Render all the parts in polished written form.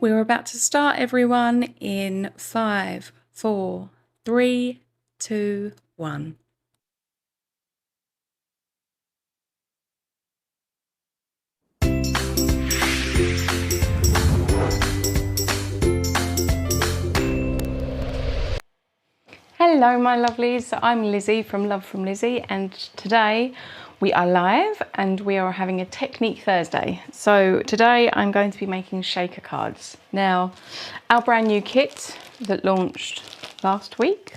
we're about to start, everyone, in 5, 4, 3, 2, 1. Hello my lovelies, I'm Lizzie from Love from Lizzie, and today we are live and we are having a Technique Thursday. So today I'm going to be making shaker cards. Now, our brand new kit that launched last week,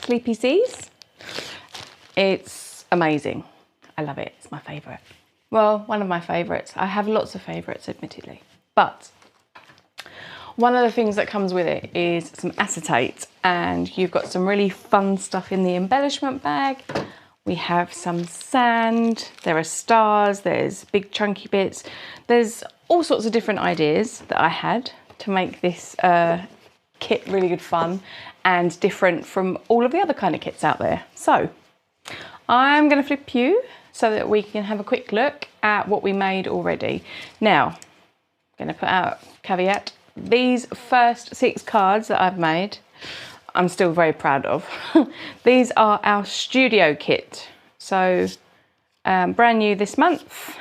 Sleepy Seas. It's amazing. I love it, it's my favourite. Well, one of my favourites. I have lots of favourites, admittedly, but one of the things that comes with it is some acetate, and you've got some really fun stuff in the embellishment bag. We have some sand, there are stars, there's big chunky bits. There's all sorts of different ideas that I had to make this kit really good fun and different from all of the other kind of kits out there. So I'm going to flip you so that we can have a quick look at what we made already. Now, I'm going to put out a caveat. These first 6 cards that I've made, I'm still very proud of. These are our studio kit. So brand new this month.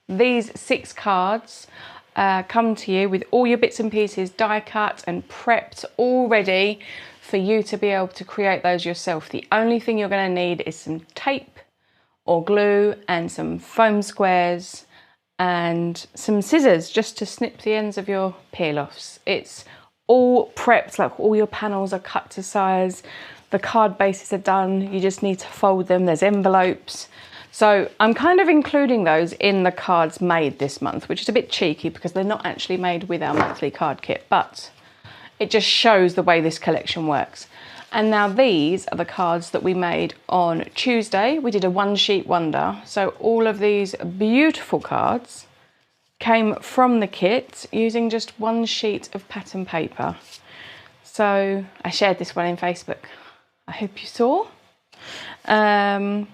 These 6 cards come to you with all your bits and pieces die cut and prepped all ready for you to be able to create those yourself. The only thing you're going to need is some tape or glue and some foam squares and some scissors just to snip the ends of your peel-offs. It's all prepped, like all your panels are cut to size, the card bases are done, you just need to fold them, there's envelopes. So I'm kind of including those in the cards made this month, which is a bit cheeky because they're not actually made with our monthly card kit, but it just shows the way this collection works. And now these are the cards that we made on Tuesday. We did a one sheet wonder. So all of these beautiful cards came from the kit using just one sheet of pattern paper. So I shared this one in Facebook. I hope you saw. And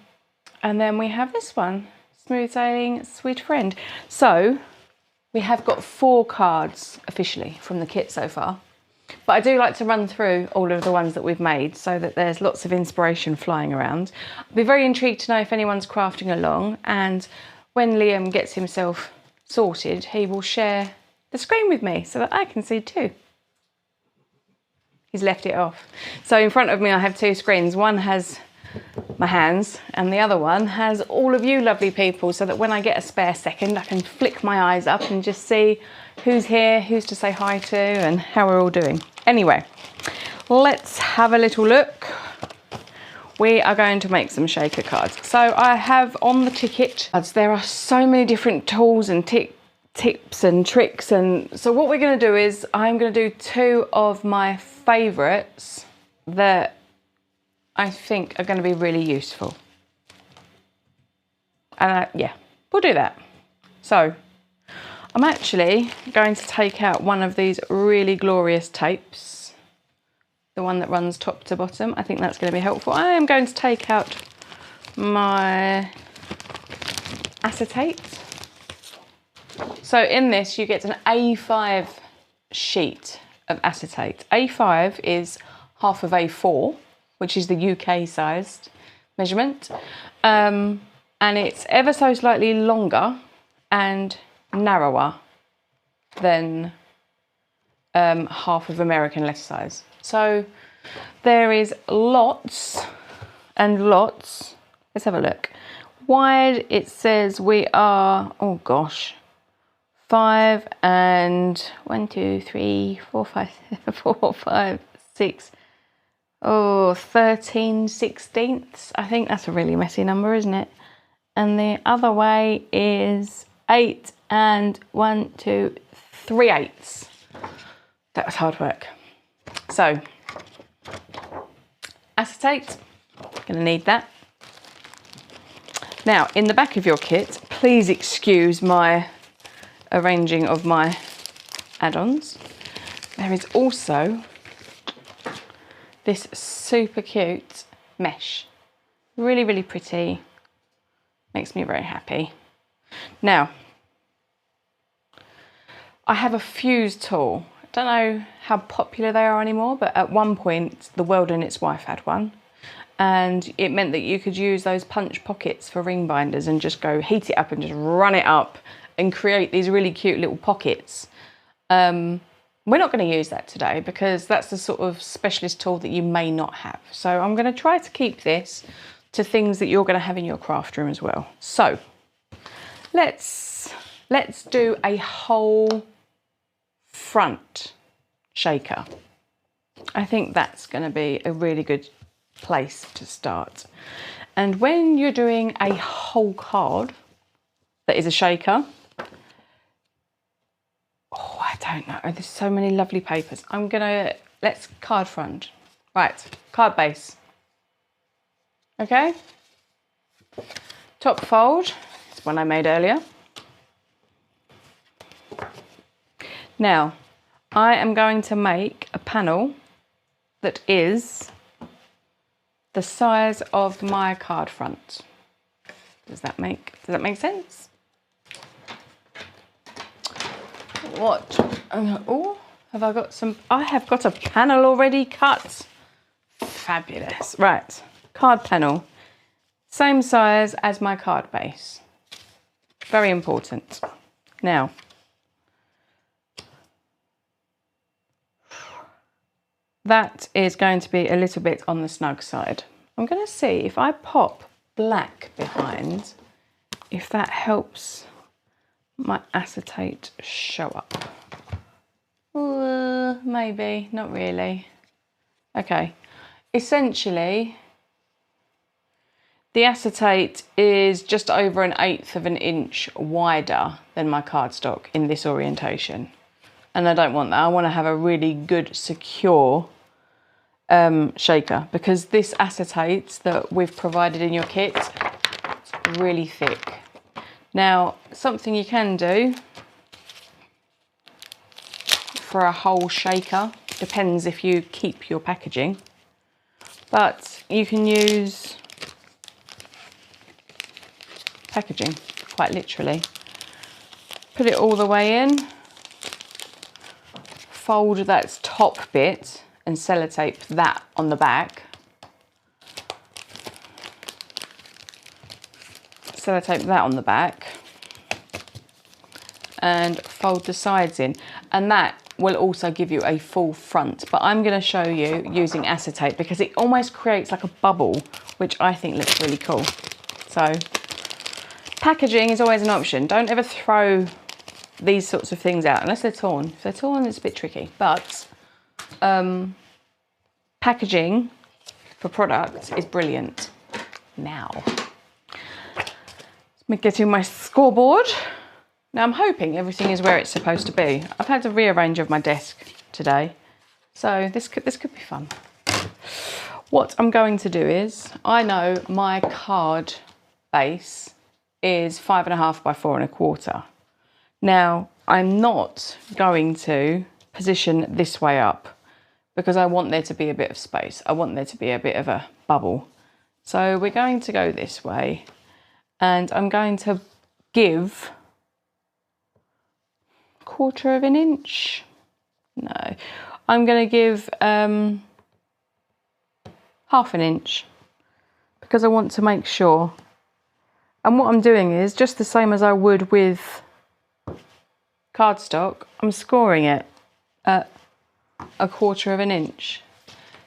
then we have this one, Smooth Sailing, Sweet Friend. So we have got 4 cards officially from the kit so far. But I do like to run through all of the ones that we've made so that there's lots of inspiration flying around. I'd be very intrigued to know if anyone's crafting along, and when Liam gets himself sorted, he will share the screen with me so that I can see too. He's left it off. So in front of me I have 2 screens. One has my hands and the other one has all of you lovely people, so that when I get a spare second I can flick my eyes up and just see who's here, who's to say hi to, and how we're all doing. Anyway, let's have a little look. We are going to make some shaker cards. So I have on the ticket, there are so many different tools and tips and tricks, and so what we're going to do is I'm going to do 2 of my favourites that I think are going to be really useful. And yeah, we'll do that. So I'm actually going to take out one of these really glorious tapes, the one that runs top to bottom. I think that's going to be helpful. I am going to take out my acetate. So in this you get an A5 sheet of acetate. A5 is half of A4, which is the UK sized measurement, and it's ever so slightly longer and narrower than half of American letter size. So there is lots and lots. Let's have a look. Wide, it says we are, oh gosh, 5 and 1, 2, 3, 4, 5, 4, 5, 6. Oh, 13/16. I think that's a really messy number, isn't it? And the other way is 8 and 1, 2, 3/8. That was hard work. So, acetate, gonna need that. Now, in the back of your kit, please excuse my arranging of my add-ons. There is also this super cute mesh. Really, really pretty. Makes me very happy. Now, I have a fuse tool. I don't know how popular they are anymore, but at one point The World and Its Wife had one. And it meant that you could use those punch pockets for ring binders and just go heat it up and just run it up and create these really cute little pockets. We're not going to use that today because that's the sort of specialist tool that you may not have. So I'm going to try to keep this to things that you're going to have in your craft room as well. So let's do a whole front shaker. I think that's going to be a really good place to start. And when you're doing a whole card that is a shaker, oh, I don't know, there's so many lovely papers. Let's card front. Right, card base. Okay. Top fold, it's one I made earlier. Now, I am going to make a panel that is the size of my card front. Does that make sense? What? Oh, have I got some? I have got a panel already cut. Fabulous. Right, card panel. Same size as my card base. Very important. Now, that is going to be a little bit on the snug side. I'm going to see if I pop black behind, if that helps my acetate show up. Maybe, not really. Okay, essentially, the acetate is just over 1/8 of an inch wider than my cardstock in this orientation. And I don't want that. I want to have a really good, secure shaker, because this acetate that we've provided in your kit is really thick. Now, something you can do for a whole shaker, depends if you keep your packaging, but you can use packaging, quite literally. Put it all the way in, fold that top bit and sellotape that on the back. Sellotape that on the back and fold the sides in, and that will also give you a full front. But I'm going to show you using acetate because it almost creates like a bubble, which I think looks really cool. So packaging is always an option. Don't ever throw these sorts of things out unless they're torn. If they're torn, it's a bit tricky, but packaging for products is brilliant. Now, let me get in my scoreboard. Now I'm hoping everything is where it's supposed to be. I've had to rearrange of my desk today, so this could be fun. What I'm going to do is, I know my card base is 5.5 by 4.25. Now I'm not going to position this way up because I want there to be a bit of space. I want there to be a bit of a bubble. So we're going to go this way, and I'm going to give 1/4 of an inch. No, I'm going to give 1/2 an inch because I want to make sure. And what I'm doing is just the same as I would with cardstock. I'm scoring it at 1/4 of an inch.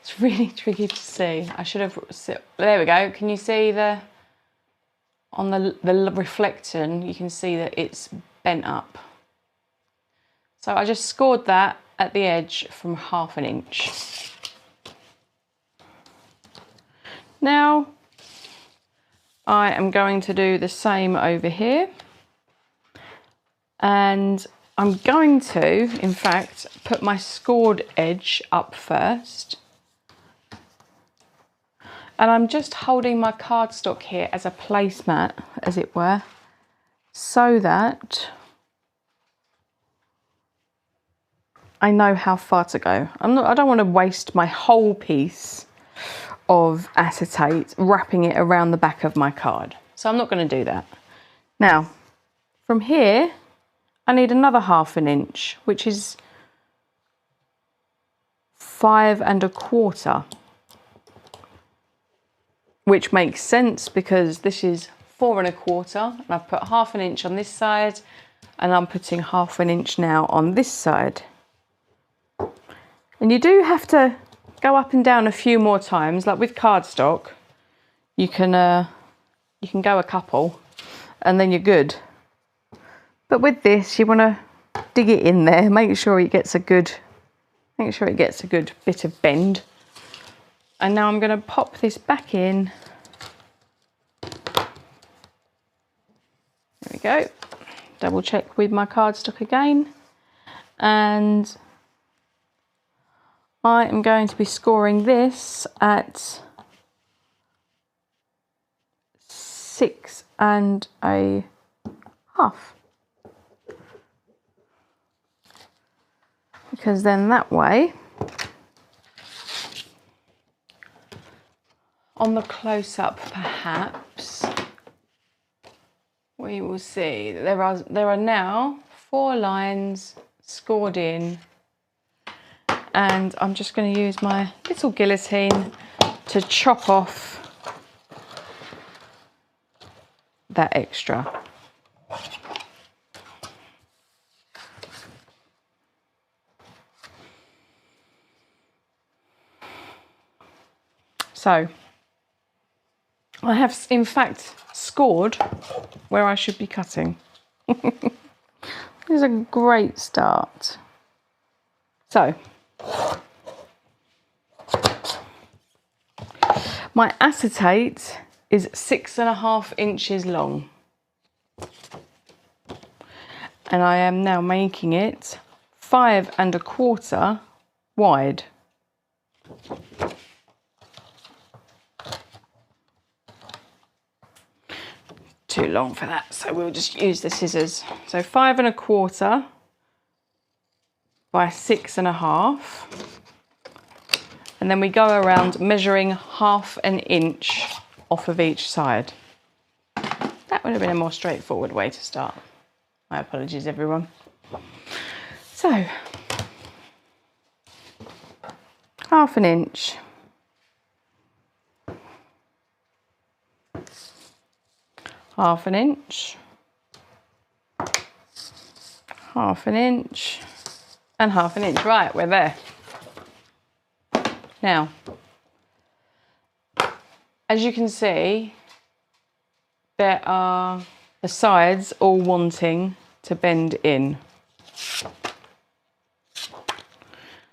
It's really tricky to see. I should have, there we go. Can you see on the reflection, you can see that it's bent up. So I just scored that at the edge from 1/2 an inch. Now I am going to do the same over here, and I'm going to, in fact, put my scored edge up first. And I'm just holding my cardstock here as a placemat, as it were, so that I know how far to go. I don't want to waste my whole piece of acetate wrapping it around the back of my card. So I'm not going to do that. Now, from here, I need another 1/2 inch, which is 5 1/4, which makes sense because this is 4 1/4, and I've put 1/2 inch on this side, and I'm putting 1/2 inch now on this side. And you do have to go up and down a few more times, like with cardstock. You can go a couple, and then you're good. But with this, you want to dig it in there, make sure it gets a good bit of bend. And now I'm going to pop this back in. There we go. Double check with my cardstock again. And I am going to be scoring this at 6 1/2. Because then that way, on the close-up perhaps, we will see that there are now 4 lines scored in, and I'm just going to use my little guillotine to chop off that extra. So I have in fact scored where I should be cutting. This is a great start. So my acetate is 6 1/2 inches long, and I am now making it 5 1/4 wide. Too long for that, so we'll just use the scissors. So 5 1/4 by 6 1/2, and then we go around measuring 1/2 inch off of each side. That would have been a more straightforward way to start. My apologies, everyone. So 1/2 inch. 1/2 inch, 1/2 inch, and 1/2 inch. Right, we're there. Now, as you can see, there are the sides all wanting to bend in.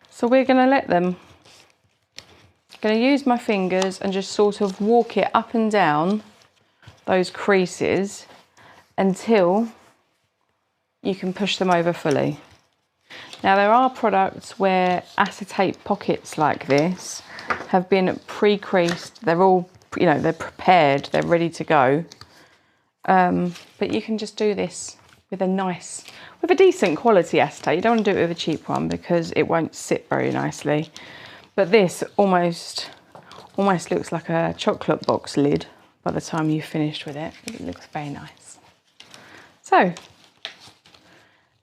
So we're going to let them. I'm going to use my fingers and just sort of walk it up and down those creases until you can push them over fully. Now there are products where acetate pockets like this have been pre-creased. They're all, you know, they're prepared, they're ready to go. But you can just do this with a decent quality acetate. You don't want to do it with a cheap one because it won't sit very nicely. But this almost looks like a chocolate box lid by the time you've finished with it. It looks very nice. So,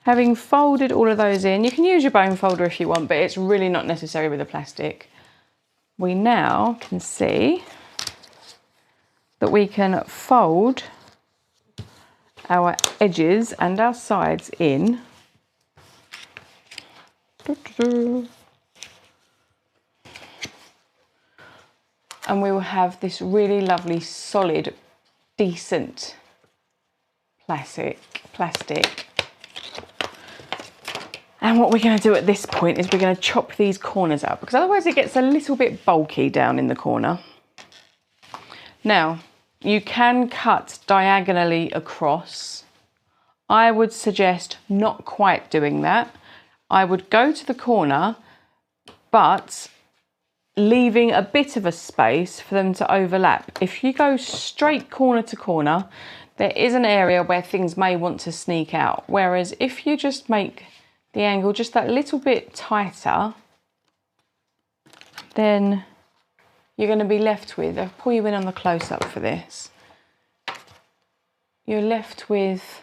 having folded all of those in, you can use your bone folder if you want, but it's really not necessary with the plastic. We now can see that we can fold our edges and our sides in. And we will have this really lovely, solid, decent plastic. And what we're going to do at this point is we're going to chop these corners out, because otherwise it gets a little bit bulky down in the corner. Now, you can cut diagonally across. I would suggest not quite doing that. I would go to the corner, but leaving a bit of a space for them to overlap. If you go straight corner to corner, there is an area where things may want to sneak out. Whereas if you just make the angle just that little bit tighter, then you're going to be left with, I'll pull you in on the close-up for this, you're left with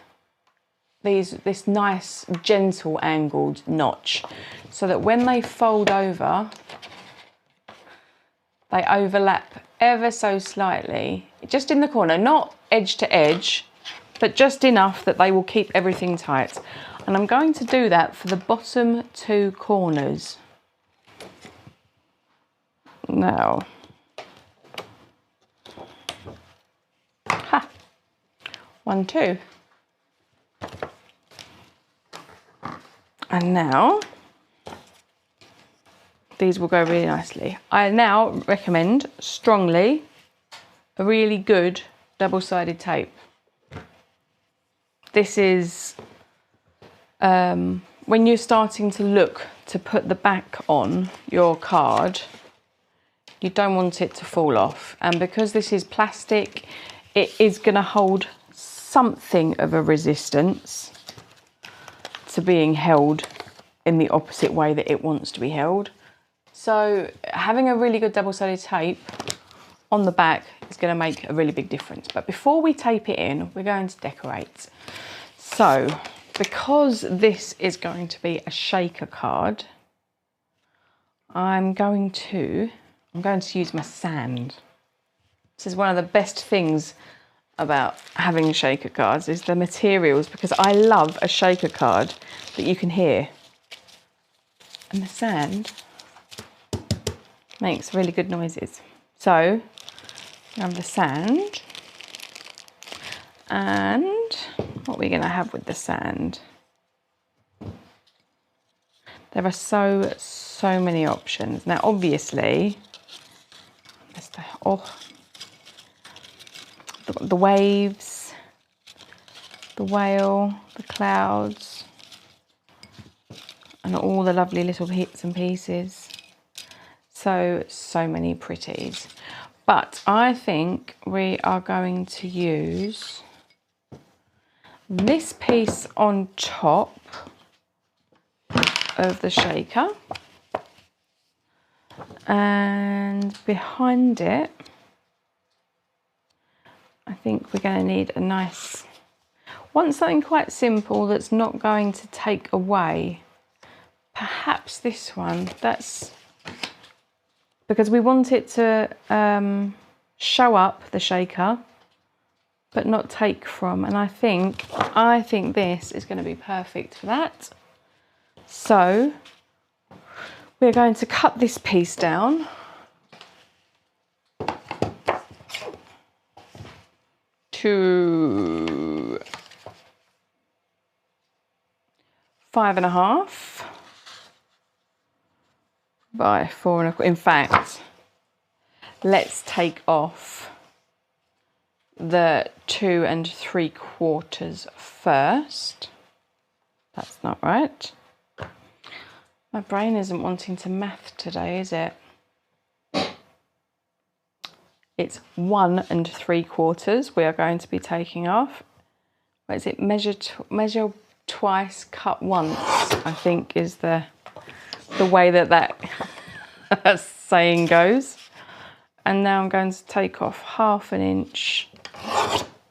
this nice gentle angled notch, so that when they fold over, they overlap ever so slightly, just in the corner, not edge to edge, but just enough that they will keep everything tight. And I'm going to do that for the bottom 2 corners. Now, 1, 2. And now, these will go really nicely. I now recommend strongly a really good double-sided tape. This is when you're starting to look to put the back on your card, you don't want it to fall off. And because this is plastic, it is going to hold something of a resistance to being held in the opposite way that it wants to be held. So having a really good double-sided tape on the back is going to make a really big difference. But before we tape it in, we're going to decorate. So because this is going to be a shaker card, I'm going to use my sand. This is one of the best things about having shaker cards, is the materials, because I love a shaker card that you can hear. And the sand makes really good noises. So I have the sand, and what we're going to have with the sand, there are so many options. Now obviously, the waves, the whale, the clouds, and all the lovely little bits and pieces. So many pretties. But I think we are going to use this piece on top of the shaker, and behind it, I think we're going to need a nice, want something quite simple that's not going to take away. Perhaps this one, that's because we want it to show up the shaker, but not take from. And I think this is going to be perfect for that. So we're going to cut this piece down to 5.5 by 4.25. In fact, let's take off the 2 3/4 first. That's not right. My brain isn't wanting to math today, is it? It's 1 3/4 we are going to be taking off. What is it? Measure twice, cut once, I think is the way that saying goes. And now I'm going to take off 1/2 inch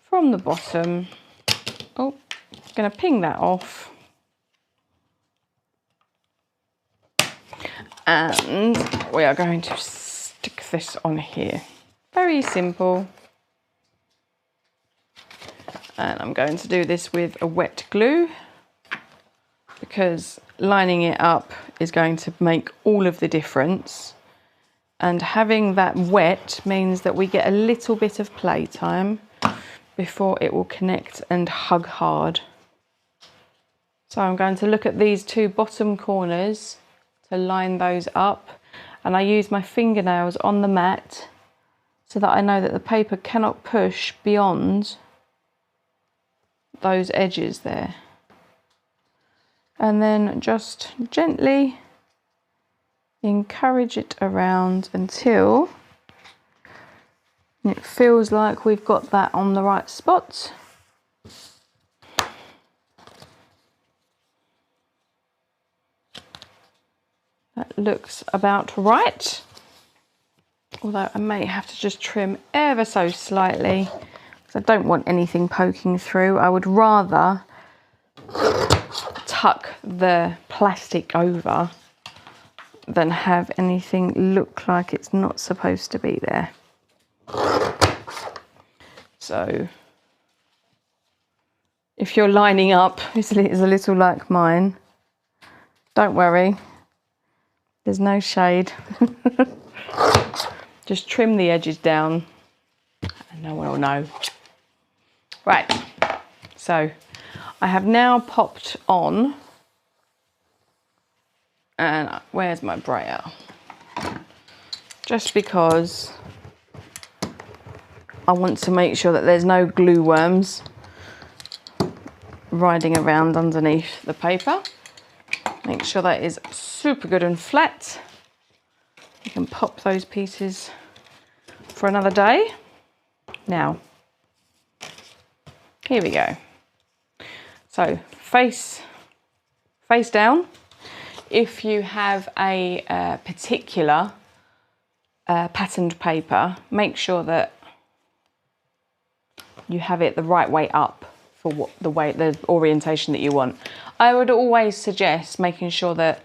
from the bottom. Oh, I'm going to ping that off. And we are going to stick this on here. Very simple. And I'm going to do this with a wet glue, because lining it up is going to make all of the difference. And having that wet means that we get a little bit of playtime before it will connect and hug hard. So I'm going to look at these 2 bottom corners to line those up, and I use my fingernails on the mat so that I know that the paper cannot push beyond those edges there. And then just gently encourage it around until it feels like we've got that on the right spot. That looks about right. Although I may have to just trim ever so slightly, because I don't want anything poking through. I would rather tuck the plastic over than have anything look like it's not supposed to be there. So if you're lining up, it's a little like mine, don't worry, there's no shade. Just trim the edges down and no one will know. Right, so I have now popped on, and where's my brayer? Just because I want to make sure that there's no glue worms riding around underneath the paper. Make sure that is super good and flat. You can pop those pieces for another day. Now, here we go. So face down. If you have a particular patterned paper, make sure that you have it the right way up for the orientation that you want. I would always suggest making sure that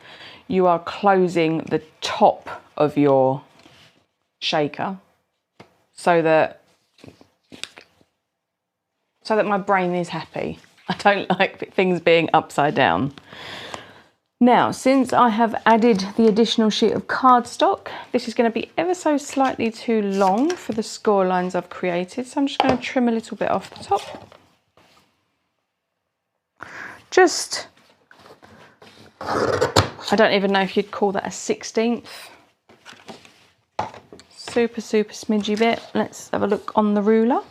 you are closing the top of your shaker so that my brain is happy. I don't like things being upside down. Now, since I have added the additional sheet of cardstock, this is going to be ever so slightly too long for the score lines I've created, so I'm just going to trim a little bit off the top. Just, I don't even know if you'd call that a 1/16. Super smidgy bit. Let's have a look on the ruler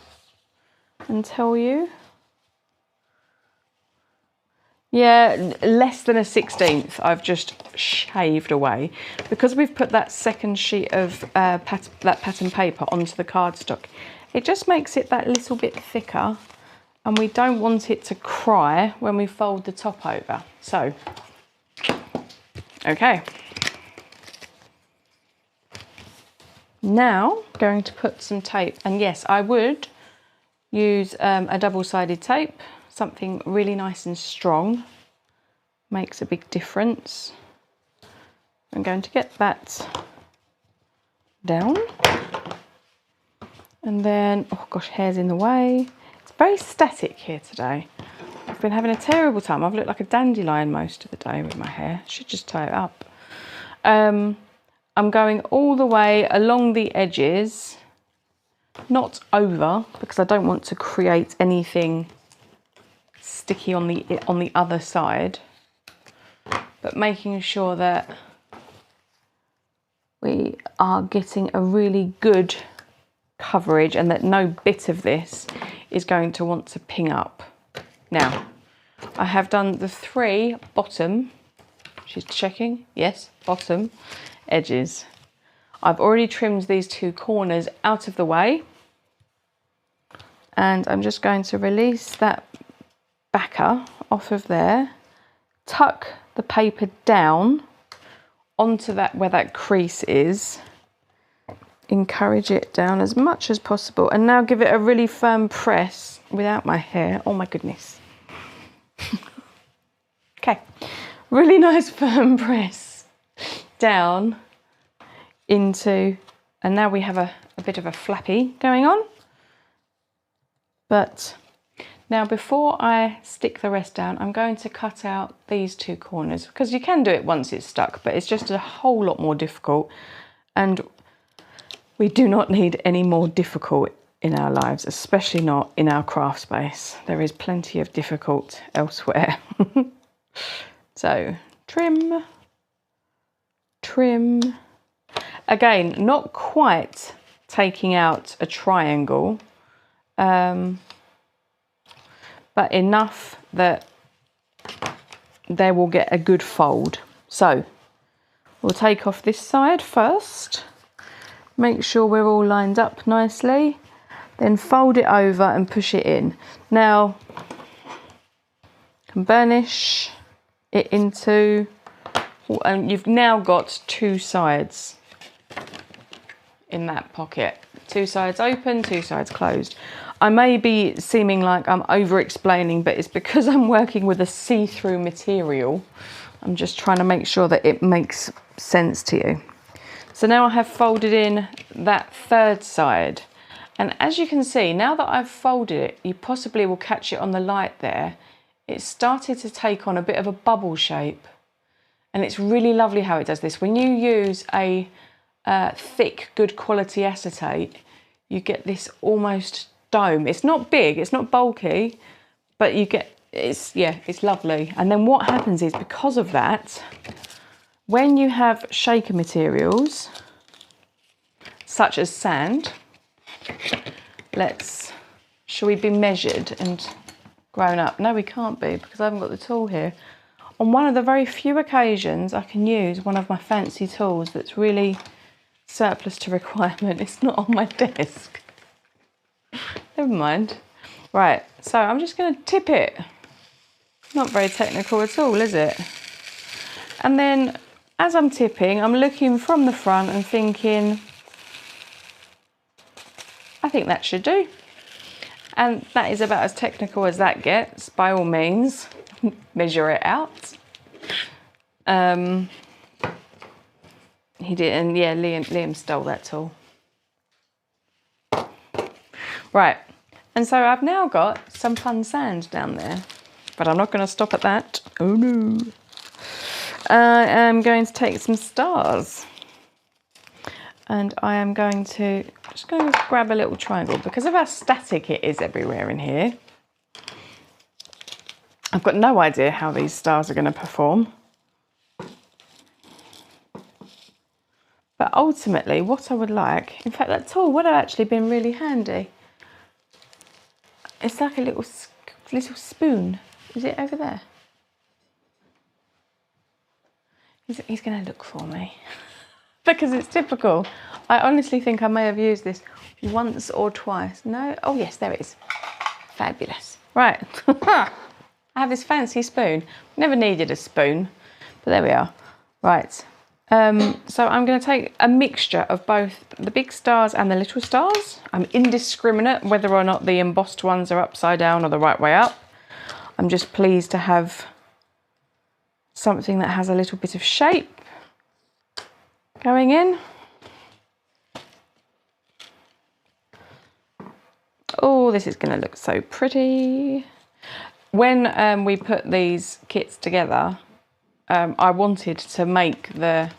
and tell you. Yeah, less than a 1/16 I've just shaved away. Because we've put that second sheet of pattern paper onto the cardstock, it just makes it that little bit thicker, and we don't want it to cry when we fold the top over. So, okay. Now, going to put some tape, and yes, I would use a double-sided tape. Something really nice and strong makes a big difference. I'm going to get that down, and then, oh gosh, hair's in the way. It's very static here today. I've been having a terrible time. I've looked like a dandelion most of the day with my hair. Should just tie it up. I'm going all the way along the edges, not over, because I don't want to create anything sticky on the other side, but making sure that we are getting a really good coverage and that no bit of this is going to want to ping up. Now, I have done the 3 bottom, she's checking, yes, bottom edges. I've already trimmed these 2 corners out of the way, and I'm just going to release that backer off of there, tuck the paper down onto that where that crease is, encourage it down as much as possible, and now give it a really firm press without my hair. Oh my goodness. Okay, really nice firm press down into, and now we have a bit of a flappy going on. But now, before I stick the rest down, I'm going to cut out these 2 corners, because you can do it once it's stuck, but it's just a whole lot more difficult, and we do not need any more difficult in our lives, especially not in our craft space. There is plenty of difficult elsewhere. So, trim, trim. Again, not quite taking out a triangle, but enough that they will get a good fold. So we'll take off this side first, make sure we're all lined up nicely, then fold it over and push it in. Now, can burnish it into, and you've now got 2 sides in that pocket 2 sides open, 2 sides closed. I may be seeming like I'm over-explaining, but it's because I'm working with a see-through material. I'm just trying to make sure that it makes sense to you. So now I have folded in that 3rd side. And as you can see, now that I've folded it, you possibly will catch it on the light there. It's started to take on a bit of a bubble shape. And it's really lovely how it does this. When you use a thick, good quality acetate, you get this almost dome. It's not big, it's not bulky, but you get, it's lovely. And then what happens is, because of that, when you have shaker materials, such as sand, shall we be measured and grown up? No, we can't be, because I haven't got the tool here. On one of the very few occasions I can use one of my fancy tools that's really surplus to requirement, it's not on my desk. Never mind. Right, so I'm just going to tip it. Not very technical at all, is it? And then as I'm tipping, I'm looking from the front and thinking, I think that should do. And that is about as technical as that gets. By all means, measure it out. He did, and yeah, Liam stole that tool. Right, and so I've now got some fun sand down there, but I'm not going to stop at that. Oh no. I am going to take some stars, and I am going to grab a little triangle. Because of how static it is everywhere in here, I've got no idea how these stars are going to perform. But ultimately, what I would like, in fact, that tool would have actually been really handy. It's like a little spoon. Is it over there? He's going to look for me. Because it's typical. I honestly think I may have used this once or twice. No? Oh yes, there it is. Fabulous. Right. I have this fancy spoon. Never needed a spoon, but there we are. Right. So I'm going to take a mixture of both the big stars and the little stars. I'm indiscriminate whether or not the embossed ones are upside down or the right way up. I'm just pleased to have something that has a little bit of shape going in. Oh, this is going to look so pretty. When we put these kits together, I wanted to make the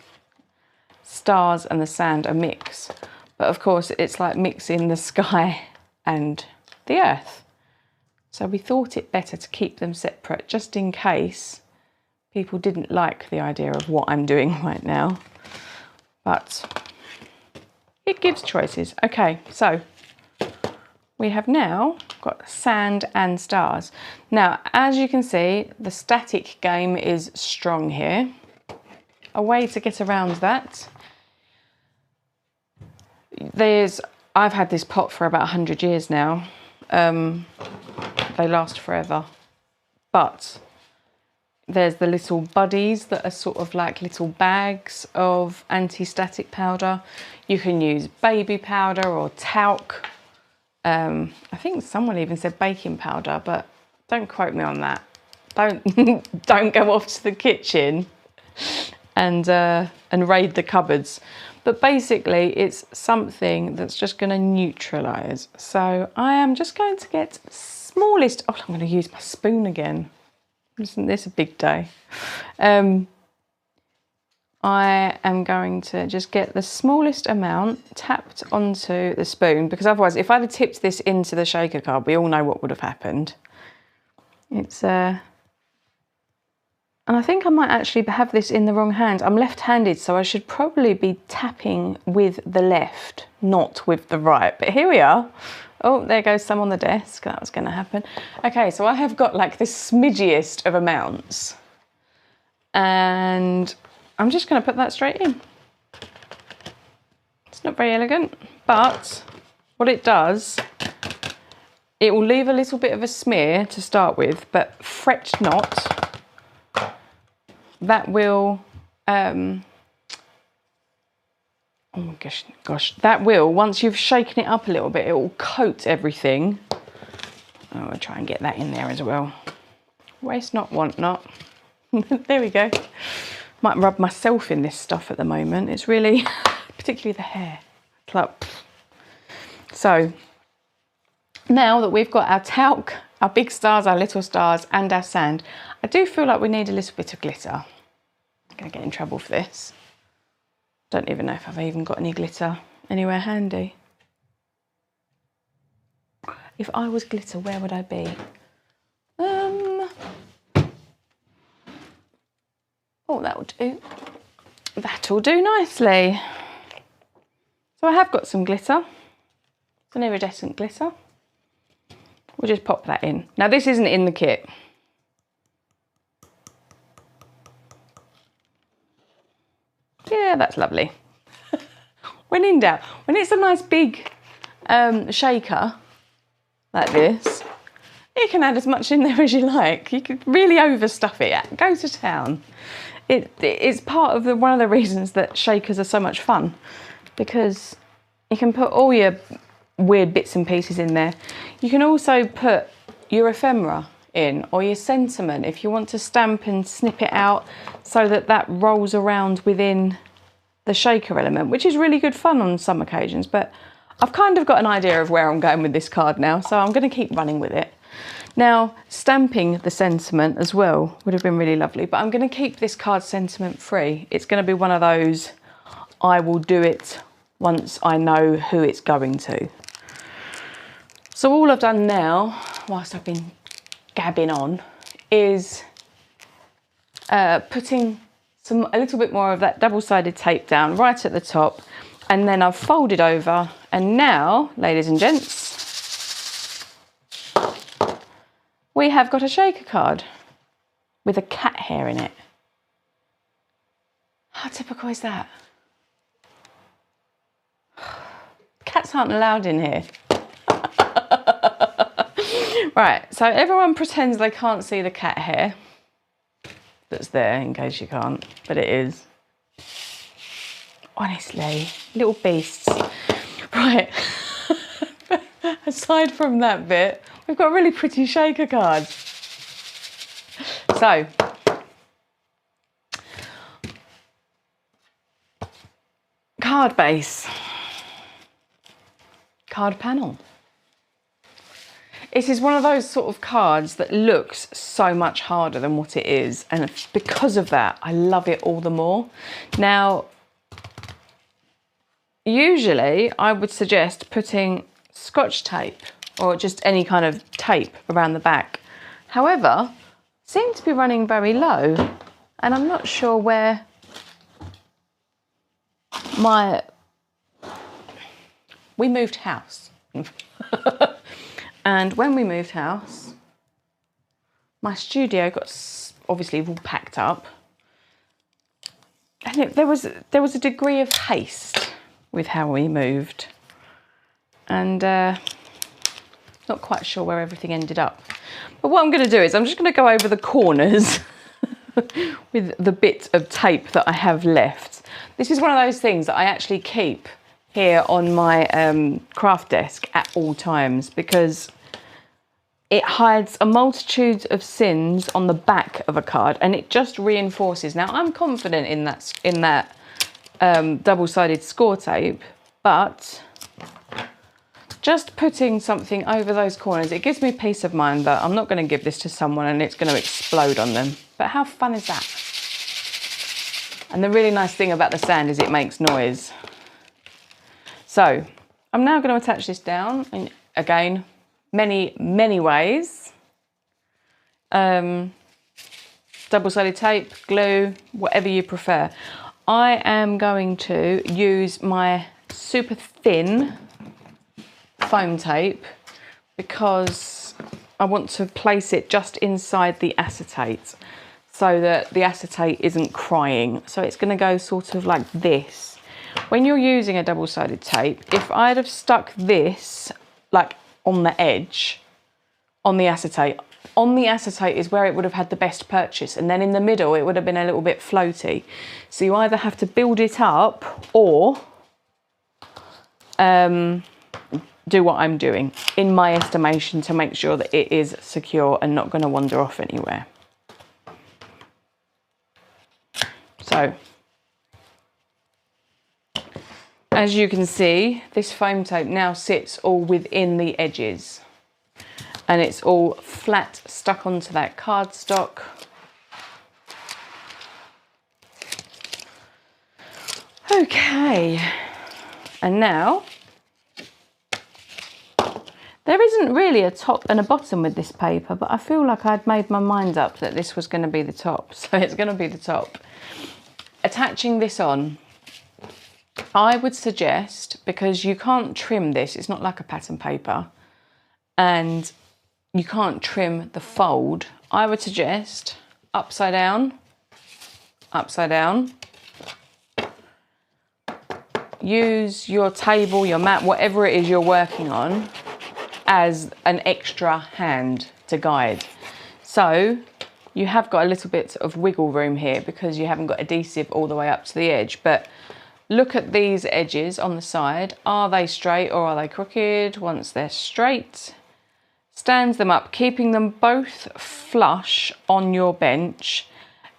stars and the sand a mix, but of course it's like mixing the sky and the earth. So we thought it better to keep them separate, just in case people didn't like the idea of what I'm doing right now. But it gives choices. Okay, so we have now got sand and stars. Now, as you can see, the static game is strong here. A way to get around that, I've had this pot for about 100 years now. They last forever. But there's the little buddies that are sort of like little bags of anti-static powder. You can use baby powder or talc. I think someone even said baking powder, but don't quote me on that. Don't go off to the kitchen and raid the cupboards. But basically, it's something that's just going to neutralise. So I am just going to get the smallest. Oh, I'm going to use my spoon again. Isn't this a big day? I am going to just get the smallest amount tapped onto the spoon, because otherwise, if I'd have tipped this into the shaker card, we all know what would have happened. It's and I think I might actually have this in the wrong hand. I'm left-handed, so I should probably be tapping with the left, not with the right. But here we are. Oh, there goes some on the desk. That was going to happen. Okay, so I have got like the smidgiest of amounts. And I'm just going to put that straight in. It's not very elegant, but what it does, it will leave a little bit of a smear to start with, but fret not. That will Oh my gosh, that will, once you've shaken it up a little bit, it will coat everything. Oh, I'll try and get that in there as well. Waste not, want not. There we go. Might rub myself in this stuff at the moment. It's really, particularly the hair. It's like, so now that we've got our talc, our big stars, our little stars, and our sand, I do feel like we need a little bit of glitter. I'm gonna get in trouble for this. Don't even know if I've even got any glitter anywhere handy. If I was glitter, where would I be? Oh, that'll do. That'll do nicely. So I have got some glitter. It's an iridescent glitter. We'll just pop that in. Now this isn't in the kit. Yeah, that's lovely. When in doubt, when it's a nice big shaker like this, you can add as much in there as you like. You could really overstuff it. Go to town. It's part of one of the reasons that shakers are so much fun, because you can put all your weird bits and pieces in there. You can also put your ephemera in, or your sentiment, if you want to stamp and snip it out so that that rolls around within the shaker element, which is really good fun on some occasions. But I've kind of got an idea of where I'm going with this card now, so I'm going to keep running with it. Now, stamping the sentiment as well would have been really lovely, but I'm going to keep this card sentiment free. It's going to be one of those, I will do it once I know who it's going to. So all I've done now, whilst I've been gabbing on, is putting a little bit more of that double-sided tape down right at the top, and then I've folded over, and now, ladies and gents, we have got a shaker card with a cat hair in it. How typical is that? Cats aren't allowed in here. Right, so everyone pretends they can't see the cat hair that's there, in case you can't, but it is. Honestly, little beasts. Right, aside from that bit, we've got really pretty shaker cards. So, card base, card panel. This is one of those sort of cards that looks so much harder than what it is, and because of that, I love it all the more. Now, usually I would suggest putting Scotch tape or just any kind of tape around the back. However, seem to be running very low, and I'm not sure where we moved house. And when we moved house, my studio got obviously all packed up, and there was a degree of haste with how we moved, and not quite sure where everything ended up. But what I'm going to do is I'm just going to go over the corners with the bit of tape that I have left. This is one of those things that I actually keep here on my craft desk at all times, because it hides a multitude of sins on the back of a card, and it just reinforces. Now, I'm confident in that double-sided score tape, but just putting something over those corners, it gives me peace of mind that I'm not going to give this to someone and it's going to explode on them. But how fun is that? And the really nice thing about the sand is it makes noise. So I'm now going to attach this down, and again, many ways. Double-sided tape, glue, whatever you prefer. I am going to use my super thin foam tape because I want to place it just inside the acetate so that the acetate isn't crying. So it's going to go sort of like this. When you're using a double-sided tape, if I'd have stuck this like on the edge, on the acetate is where it would have had the best purchase, and then in the middle it would have been a little bit floaty. So you either have to build it up or do what I'm doing, in my estimation, to make sure that it is secure and not going to wander off anywhere. So, as you can see, this foam tape now sits all within the edges, and it's all flat stuck onto that cardstock. Okay, and now there isn't really a top and a bottom with this paper, but I feel like I'd made my mind up that this was going to be the top, so it's going to be the top. Attaching this on, I would suggest, because you can't trim this, it's not like a pattern paper, and you can't trim the fold, I would suggest upside down, use your table, your mat, whatever it is you're working on, as an extra hand to guide. So you have got a little bit of wiggle room here because you haven't got adhesive all the way up to the edge, but look at these edges on the side. Are they straight or are they crooked? Once they're straight, stand them up, keeping them both flush on your bench,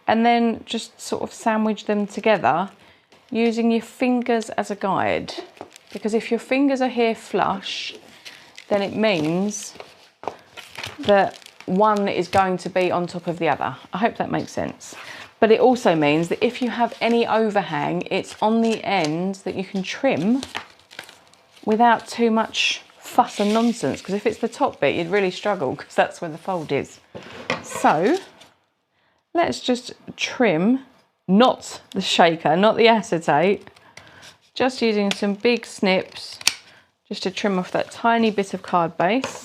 and then just sort of sandwich them together using your fingers as a guide. Because if your fingers are here flush, then it means that one is going to be on top of the other. I hope that makes sense. But it also means that if you have any overhang, it's on the end that you can trim without too much fuss and nonsense. Because if it's the top bit, you'd really struggle because that's where the fold is. So let's just trim, not the shaker, not the acetate, just using some big snips just to trim off that tiny bit of card base.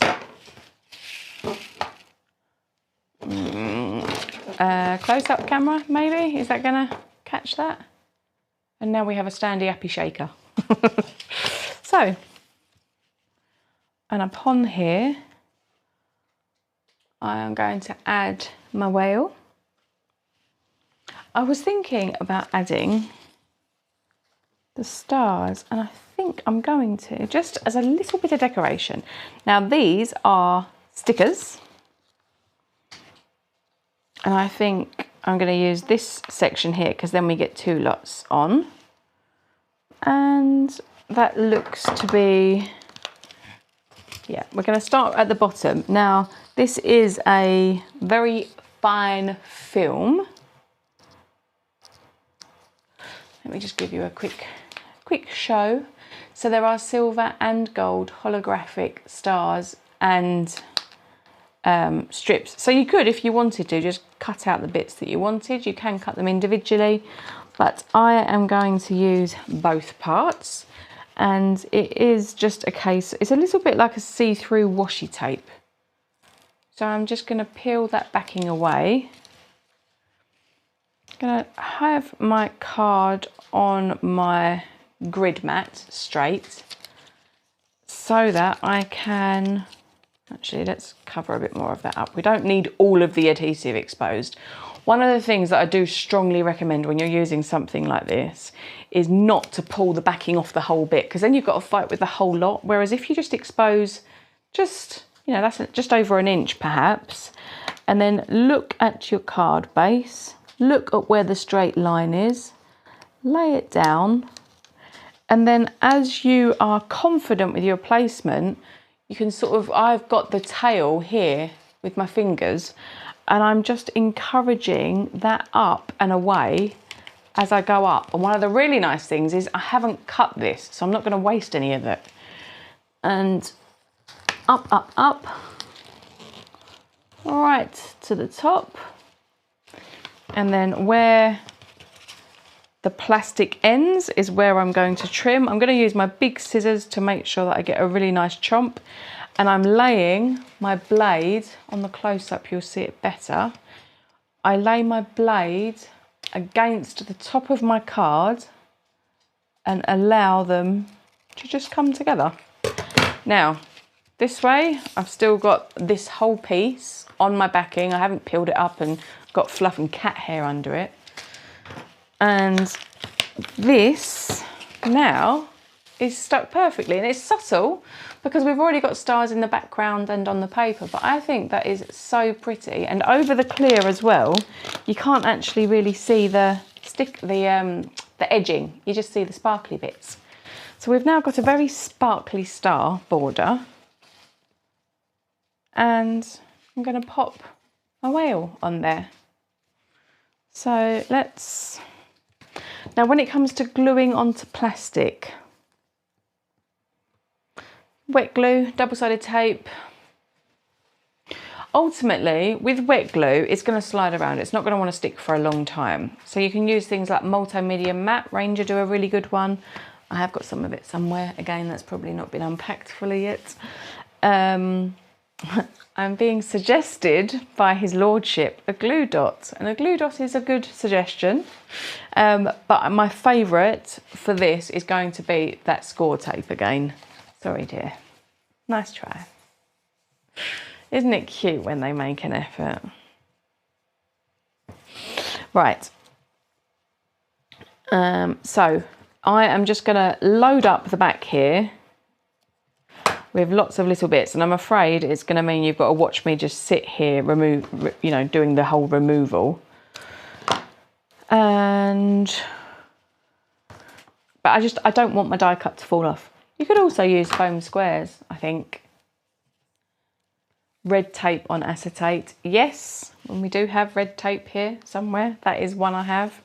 Close-up camera, maybe? Is that gonna catch that? And now we have a standy uppy shaker. So, and upon here, I am going to add my whale. I was thinking about adding the stars, and I think I'm going to, just as a little bit of decoration. Now these are stickers, and I think I'm going to use this section here because then we get two lots on, and that looks to be, yeah, we're going to start at the bottom. Now this is a very fine film. Let me just give you a quick show. So there are silver and gold holographic stars and strips. So you could, if you wanted to, just cut out the bits that you wanted. You can cut them individually, but I am going to use both parts, and it is just a case, it's a little bit like a see-through washi tape. So I'm just going to peel that backing away. I'm going to have my card on my grid mat straight so that I can, actually let's cover a bit more of that up. We don't need all of the adhesive exposed. One of the things that I do strongly recommend when you're using something like this is not to pull the backing off the whole bit, because then you've got to fight with the whole lot. Whereas if you just expose just, you know, that's just over an inch perhaps, and then look at your card base, look at where the straight line is, lay it down, and then as you are confident with your placement, you can sort of, I've got the tail here with my fingers, and I'm just encouraging that up and away as I go up. And one of the really nice things is I haven't cut this, so I'm not going to waste any of it. And up, up, up, right to the top. And then where the plastic ends is where I'm going to trim. I'm going to use my big scissors to make sure that I get a really nice chomp. And I'm laying my blade, on the close-up you'll see it better, I lay my blade against the top of my card and allow them to just come together. Now, this way, I've still got this whole piece on my backing. I haven't peeled it up and got fluff and cat hair under it. And this now is stuck perfectly, and it's subtle because we've already got stars in the background and on the paper, but I think that is so pretty. And over the clear as well, you can't actually really see the edging, you just see the sparkly bits. So we've now got a very sparkly star border, and I'm going to pop a whale on there. So now when it comes to gluing onto plastic, wet glue, double-sided tape. Ultimately, with wet glue, it's going to slide around. It's not going to want to stick for a long time. So you can use things like multimedia matte. Ranger do a really good one. I have got some of it somewhere. Again, that's probably not been unpacked fully yet. I'm being suggested by his lordship a glue dot, and a glue dot is a good suggestion. But my favourite for this is going to be that score tape again. Sorry, dear. Nice try. Isn't it cute when they make an effort? Right. So I am just going to load up the back here with lots of little bits, and I'm afraid it's going to mean you've got to watch me just sit here, doing the whole removal. But I don't want my die cut to fall off. You could also use foam squares, I think. Red tape on acetate. Yes, and we do have red tape here somewhere. That is one I have.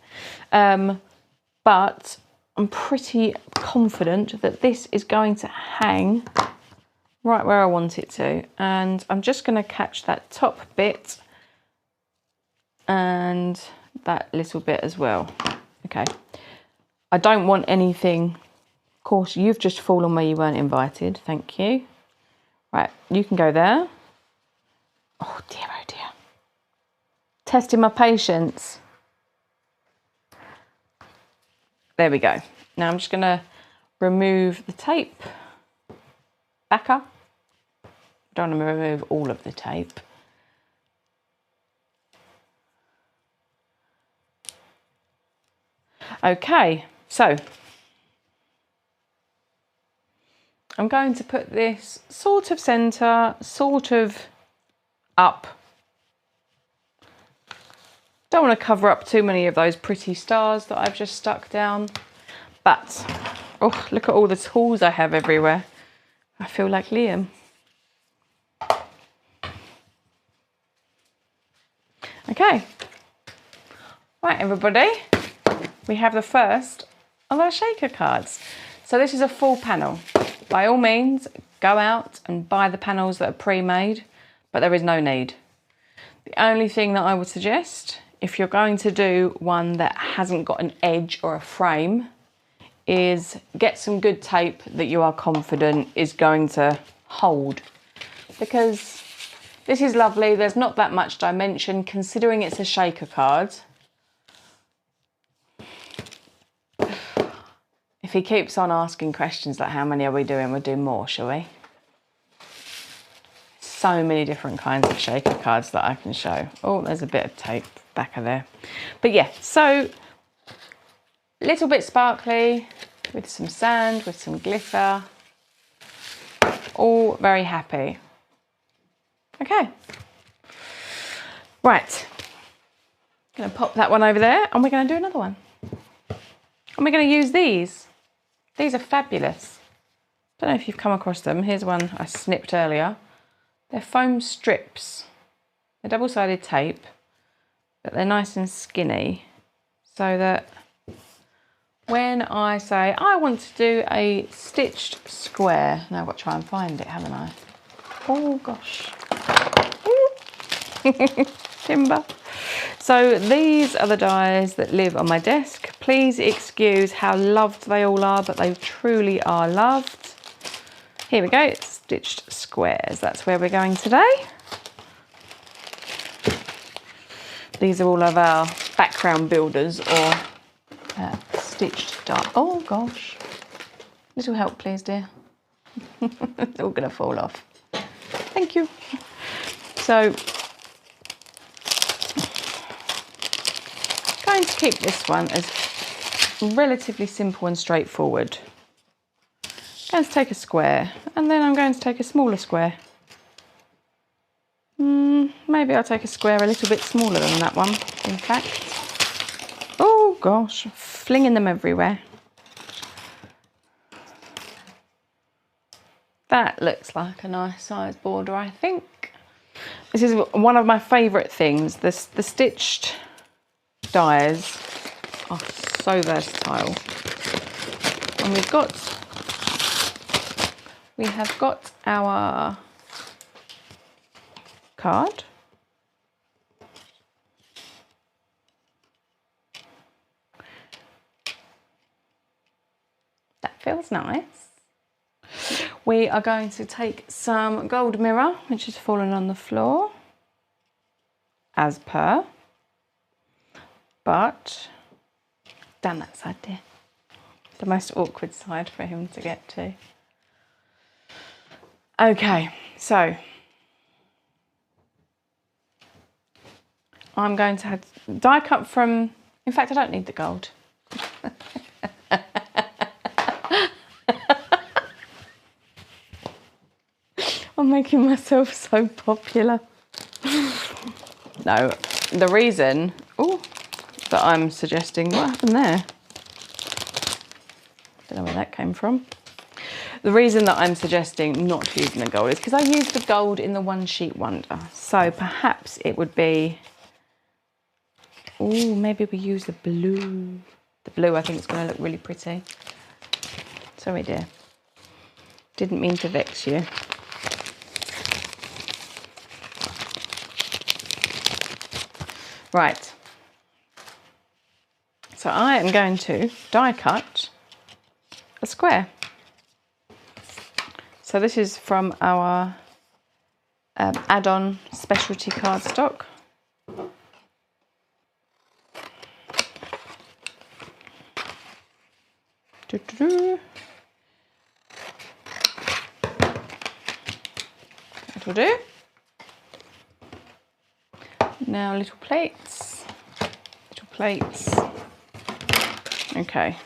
But I'm pretty confident that this is going to hang right where I want it to. And I'm just going to catch that top bit and that little bit as well. Okay. I don't want anything. Of course, you've just fallen where you weren't invited. Thank you. Right, you can go there. Oh dear, oh dear. Testing my patience. There we go. Now I'm just going to remove the tape. Back up. I don't want to remove all of the tape. Okay, so I'm going to put this sort of centre, sort of up. Don't want to cover up too many of those pretty stars that I've just stuck down. But, oh, look at all the tools I have everywhere. I feel like Liam. Okay. Right, everybody. We have the first of our shaker cards. So this is a full panel. By all means, go out and buy the panels that are pre-made, but there is no need. The only thing that I would suggest, if you're going to do one that hasn't got an edge or a frame, is get some good tape that you are confident is going to hold. Because this is lovely, there's not that much dimension, considering it's a shaker card. If he keeps on asking questions like how many are we doing, we'll do more, shall we? So many different kinds of shaker cards that I can show. Oh, there's a bit of tape back of there. But yeah, so a little bit sparkly with some sand, with some glitter. All very happy. Okay. Right. Gonna pop that one over there and we're gonna do another one. And we're gonna use these. These are fabulous. Don't know if you've come across them. Here's one I snipped earlier. They're foam strips. They're double-sided tape, but they're nice and skinny so that when I say I want to do a stitched square, now I've got to try and find it, haven't I? Oh gosh. Timber. So these are the dies that live on my desk. Please excuse how loved they all are, but they truly are loved. Here we go, stitched squares. That's where we're going today. These are all of our background builders or stitched die. Oh gosh. Little help, please, dear. It's all going to fall off. Thank you. So, going to keep this one as relatively simple and straightforward. going to take a square, and then I'm going to take a smaller square. Maybe I'll take a square a little bit smaller than that one, in fact. Oh gosh, flinging them everywhere. That looks like a nice size border, I think. This is one of my favourite things. The stitched dies are so versatile. And we have got our card. That feels nice. We are going to take some gold mirror, which has fallen on the floor, as per. But down that side there. The most awkward side for him to get to. Okay, so I'm going to have die cut from, in fact, I don't need the gold. I'm making myself so popular. No, the reason that I'm suggesting, what happened there? Don't know where that came from. The reason that I'm suggesting not using the gold is because I used the gold in the One Sheet Wonder. So perhaps it would be, maybe we use the blue. The blue, I think it's going to look really pretty. Sorry, dear. Didn't mean to vex you. Right. So I am going to die cut a square. So this is from our add-on specialty cardstock. That'll do. Now little plates. Okay.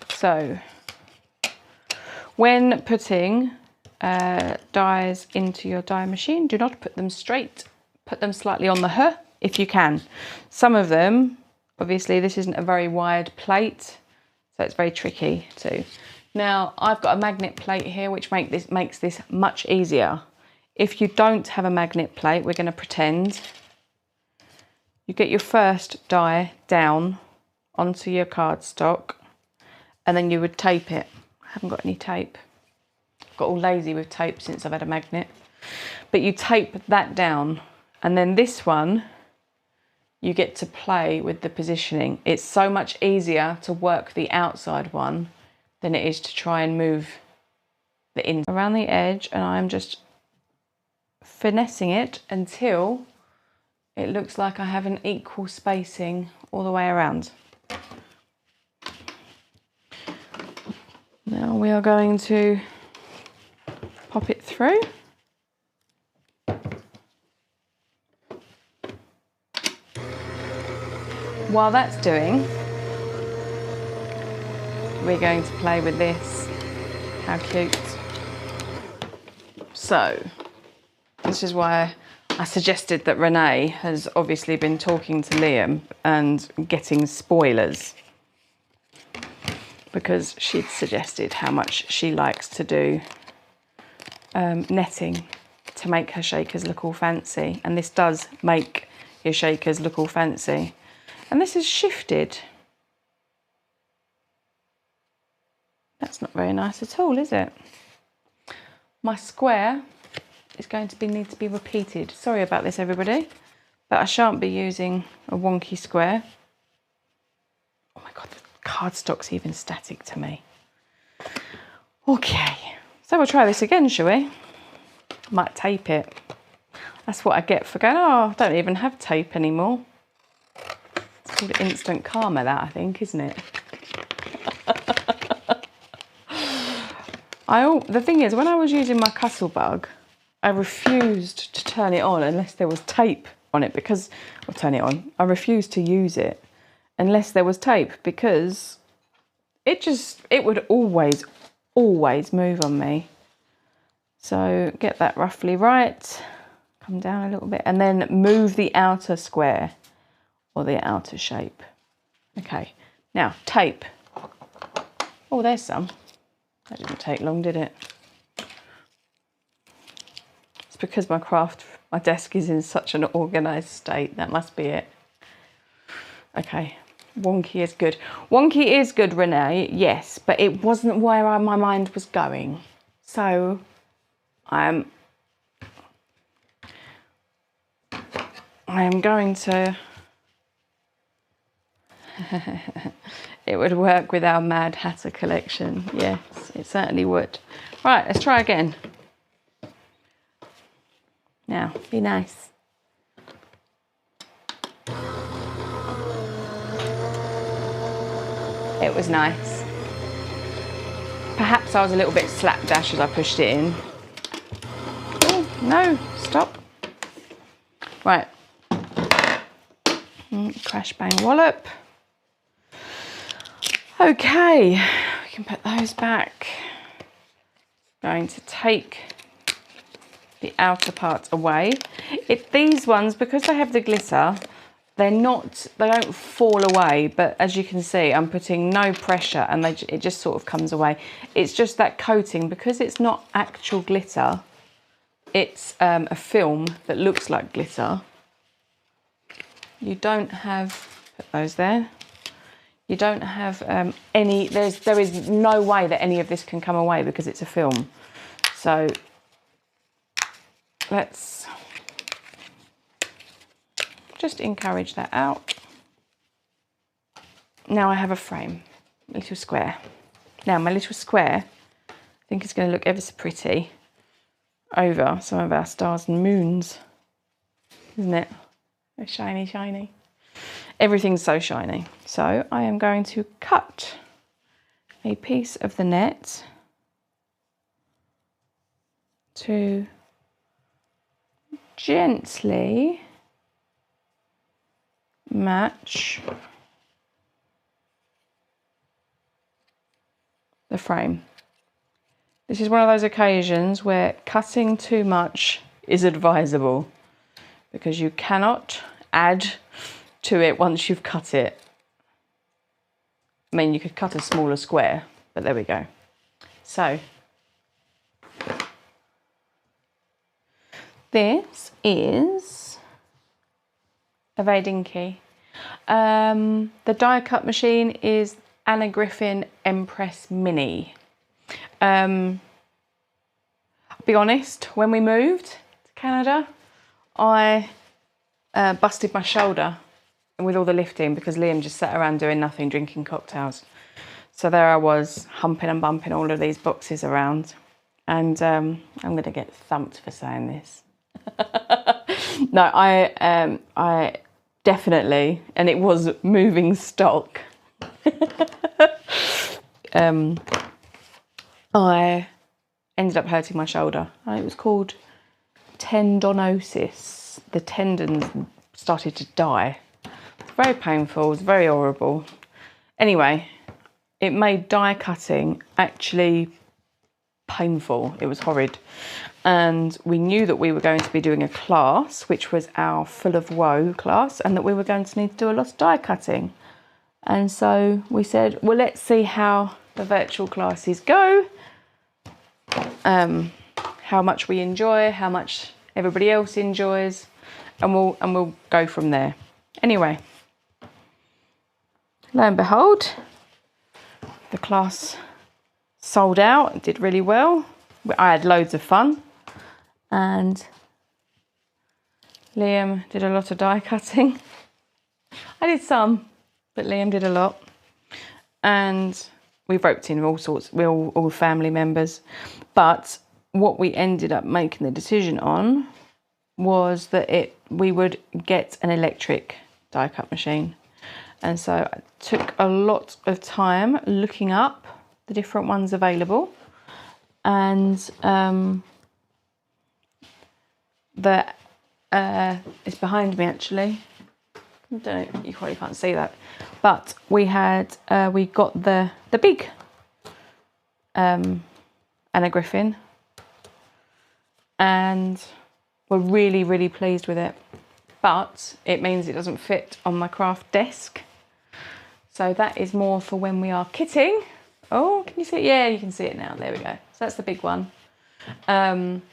So when putting dies into your die machine, do not put them straight. Put them slightly on the if you can. Some of them, obviously this isn't a very wide plate, so it's very tricky too. Now I've got a magnet plate here which makes this much easier. If you don't have a magnet plate, we're going to pretend you get your first die down onto your cardstock and then you would tape it. I haven't got any tape. I've got all lazy with tape since I've had a magnet. But you tape that down and then this one you get to play with the positioning. It's so much easier to work the outside one than it is to try and move the inside around the edge, and I'm just finessing it until it looks like I have an equal spacing all the way around. Now we are going to pop it through. While that's doing, we're going to play with this. How cute. So, this is why I suggested that Renee has obviously been talking to Liam and getting spoilers, because she'd suggested how much she likes to do netting to make her shakers look all fancy, and this does make your shakers look all fancy. And this is shifted. That's not very nice at all, is it? My square is going to need to be repeated. Sorry about this, everybody, but I shan't be using a wonky square. Oh my God, the cardstock's even static to me. Okay, so we'll try this again, shall we? Might tape it. That's what I get for going, oh, I don't even have tape anymore. It's called instant karma, that, I think, isn't it? The thing is, when I was using my Custlebug, I refused to turn it on unless there was tape on it, because, or turn it on, I refused to use it unless there was tape, because it would always always move on me. So get that roughly right, come down a little bit, and then move the outer square or the outer shape. Okay, now tape. Oh, there's some. That didn't take long, did it? It's because my desk is in such an organised state. That must be it. Okay, wonky is good. Wonky is good, Renee, yes, but it wasn't where my mind was going. So I am going to... It would work with our Mad Hatter collection. Yes, it certainly would. Right, let's try again. Now, be nice. It was nice. Perhaps I was a little bit slapdash as I pushed it in. Oh, no, stop. Right. Crash, bang, wallop. Okay, we can put those back. Going to take the outer part away. These ones, because they have the glitter, they don't fall away, but as you can see, I'm putting no pressure and it just sort of comes away. It's just that coating, because it's not actual glitter, it's a film that looks like glitter. You don't have, put those there. You don't have there is no way that any of this can come away because it's a film. So let's just encourage that out. Now I have a frame, a little square. Now my little square, I think it's going to look ever so pretty over some of our stars and moons, isn't it? They're shiny, shiny. Everything's so shiny. So I am going to cut a piece of the net to gently match the frame. This is one of those occasions where cutting too much is advisable because you cannot add to it once you've cut it. I mean, you could cut a smaller square, but there we go. So this is a very dinky. The die cut machine is Anna Griffin Empress Mini. I'll be honest, when we moved to Canada, I busted my shoulder with all the lifting because Liam just sat around doing nothing, drinking cocktails. So there I was, humping and bumping all of these boxes around. And I'm going to get thumped for saying this. No, I definitely, and it was moving stock. I ended up hurting my shoulder. It was called tendinosis. The tendons started to die. It's very painful, it was very horrible. Anyway, it made die cutting actually painful. It was horrid. And we knew that we were going to be doing a class, which was our Full of Woe class, and that we were going to need to do a lot of die cutting. And so we said, well, let's see how the virtual classes go, how much we enjoy, how much everybody else enjoys, and we'll go from there. Anyway, lo and behold, the class sold out. It did really well. I had loads of fun, and Liam did a lot of die cutting. I did some, but Liam did a lot, and we roped in all sorts, all family members. But what we ended up making the decision on was that we would get an electric die cut machine. And so I took a lot of time looking up the different ones available, and it's behind me actually. I don't know, you probably can't see that, but we got the big and a griffin, and we're really, really pleased with it. But it means it doesn't fit on my craft desk. So that is more for when we are kitting. Oh, can you see it? Yeah, you can see it now. There we go. So that's the big one.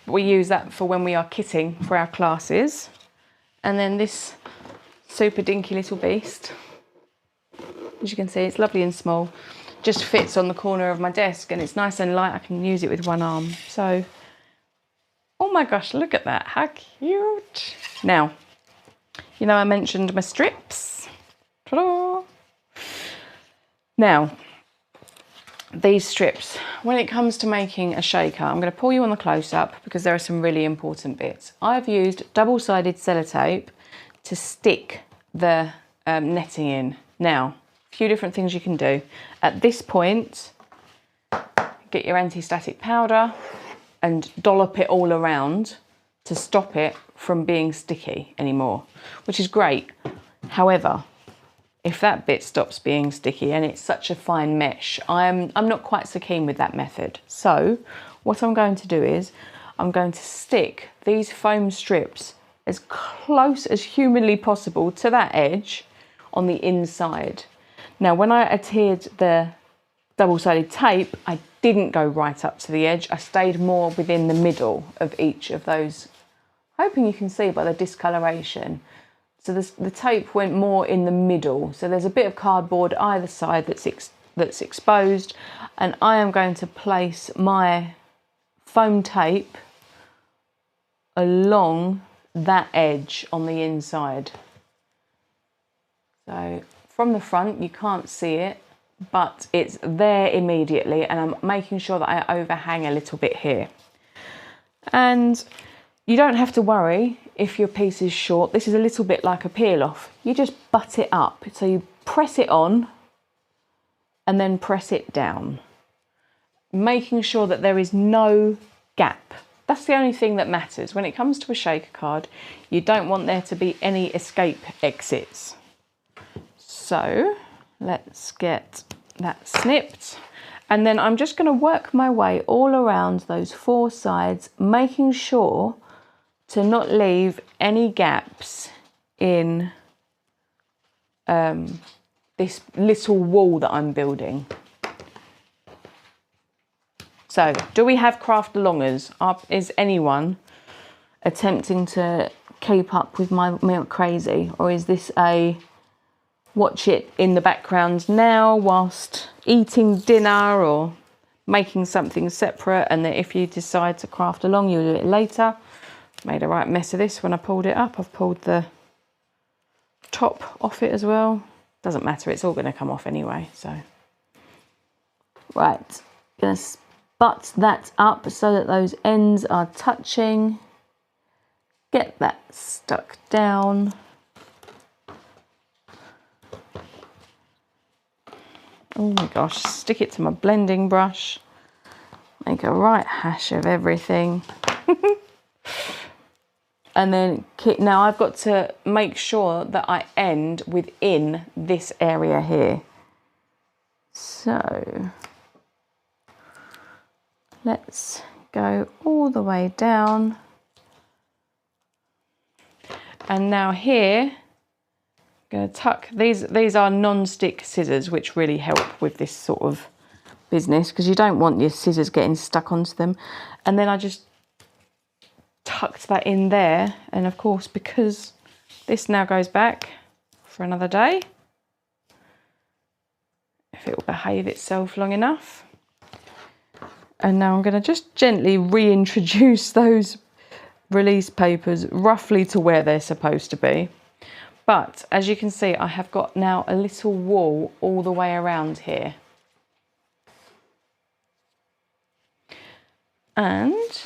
We use that for when we are kitting for our classes. And then this super dinky little beast, as you can see, it's lovely and small, just fits on the corner of my desk, and it's nice and light. I can use it with one arm. So, oh my gosh, look at that. How cute. Now, you know, I mentioned my strips. Ta-da! Now, these strips, when it comes to making a shaker, I'm going to pull you on the close-up because there are some really important bits. I've used double-sided sellotape to stick the netting in. Now, a few different things you can do. At this point, get your anti-static powder and dollop it all around to stop it from being sticky anymore, which is great. However, if that bit stops being sticky and it's such a fine mesh, I'm not quite so keen with that method. So what I'm going to do is I'm going to stick these foam strips as close as humanly possible to that edge on the inside. Now, when I adhered the double-sided tape, I didn't go right up to the edge. I stayed more within the middle of each of those, hoping you can see by the discoloration. So the tape went more in the middle. So there's a bit of cardboard either side that's exposed, and I am going to place my foam tape along that edge on the inside. So from the front, you can't see it, but it's there immediately, and I'm making sure that I overhang a little bit here. And you don't have to worry if your piece is short. This is a little bit like a peel off. You just butt it up. So you press it on and then press it down, making sure that there is no gap. That's the only thing that matters. When it comes to a shaker card, you don't want there to be any escape exits. So let's get that snipped. And then I'm just going to work my way all around those four sides, making sure to not leave any gaps in this little wall that I'm building. So, do we have craft alongers? Is anyone attempting to keep up with my milk crazy? Or is this a watch it in the background now whilst eating dinner or making something separate, and that if you decide to craft along, you'll do it later? Made a right mess of this when I pulled it up. I've pulled the top off it as well. Doesn't matter, it's all going to come off anyway. So, right, going to butt that up so that those ends are touching. Get that stuck down. Oh my gosh, stick it to my blending brush. Make a right hash of everything. And then now I've got to make sure that I end within this area here. So let's go all the way down. And now here, I'm going to tuck, these are non-stick scissors, which really help with this sort of business because you don't want your scissors getting stuck onto them. And then I just tucked that in there, and of course, because this now goes back for another day, if it will behave itself long enough. And now I'm going to just gently reintroduce those release papers roughly to where they're supposed to be. But as you can see, I have got now a little wall all the way around here. And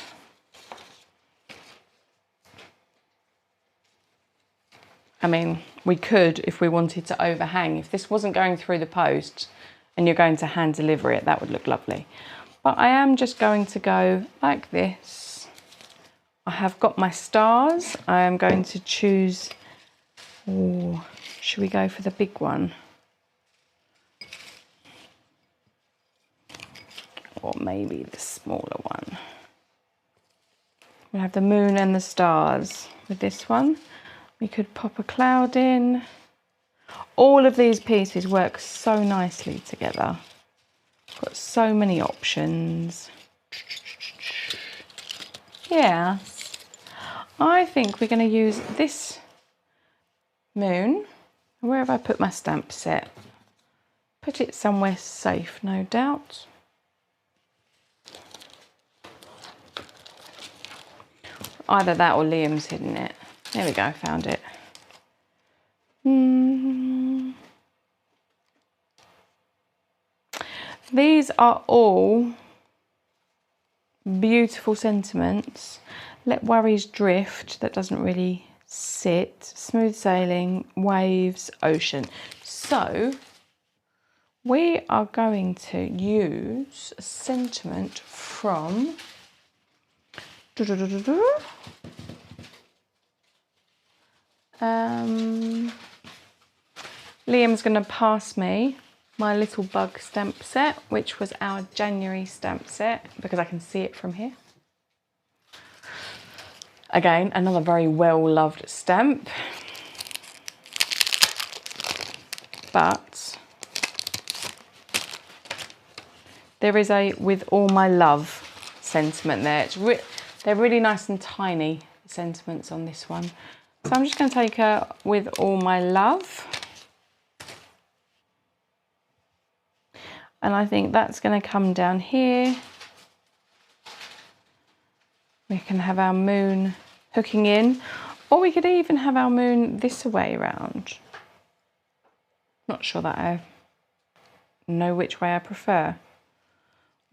I mean, we could, if we wanted to overhang, if this wasn't going through the post and you're going to hand deliver it, that would look lovely. But I am just going to go like this. I have got my stars. I am going to choose, oh, should we go for the big one? or maybe the smaller one. We have the moon and the stars with this one. We could pop a cloud in. All of these pieces work so nicely together. Got so many options. Yeah, I think we're going to use this moon. Where have I put my stamp set? Put it somewhere safe, no doubt. Either that or Liam's hidden it. There we go, found it. These are all beautiful sentiments. Let worries drift, that doesn't really sit. Smooth sailing, waves, ocean. So we are going to use a sentiment from Liam's going to pass me my little bug stamp set, which was our January stamp set, because I can see it from here. Again, another very well-loved stamp. But there is a with all my love sentiment there. They're really nice and tiny sentiments on this one. So I'm just going to take a with all my love. And I think that's going to come down here. We can have our moon hooking in, or we could even have our moon this way around. Not sure that I know which way I prefer.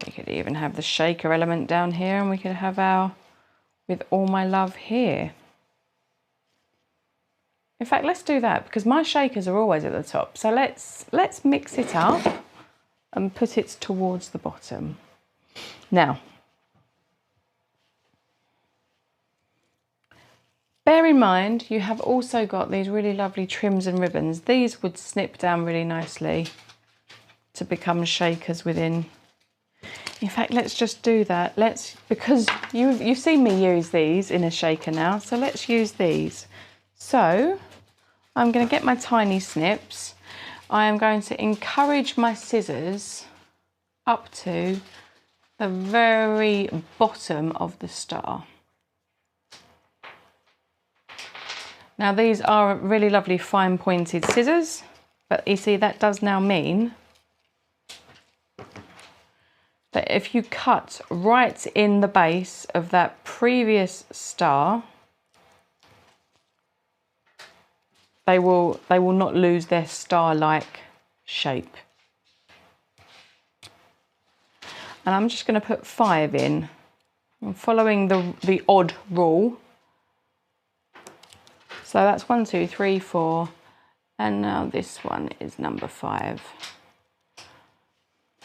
We could even have the shaker element down here, and we could have our with all my love here. In fact, let's do that, because my shakers are always at the top. So let's mix it up and put it towards the bottom. Now, bear in mind, you have also got these really lovely trims and ribbons. These would snip down really nicely to become shakers within. In fact, let's just do that. Because you've seen me use these in a shaker now, so let's use these. So I'm going to get my tiny snips. I am going to encourage my scissors up to the very bottom of the star. Now these are really lovely fine pointed scissors, but you see that does now mean that if you cut right in the base of that previous star, they will not lose their star-like shape. And I'm just going to put 5 in. I'm following the odd rule. So that's 1, 2, 3, 4, and now this one is number 5.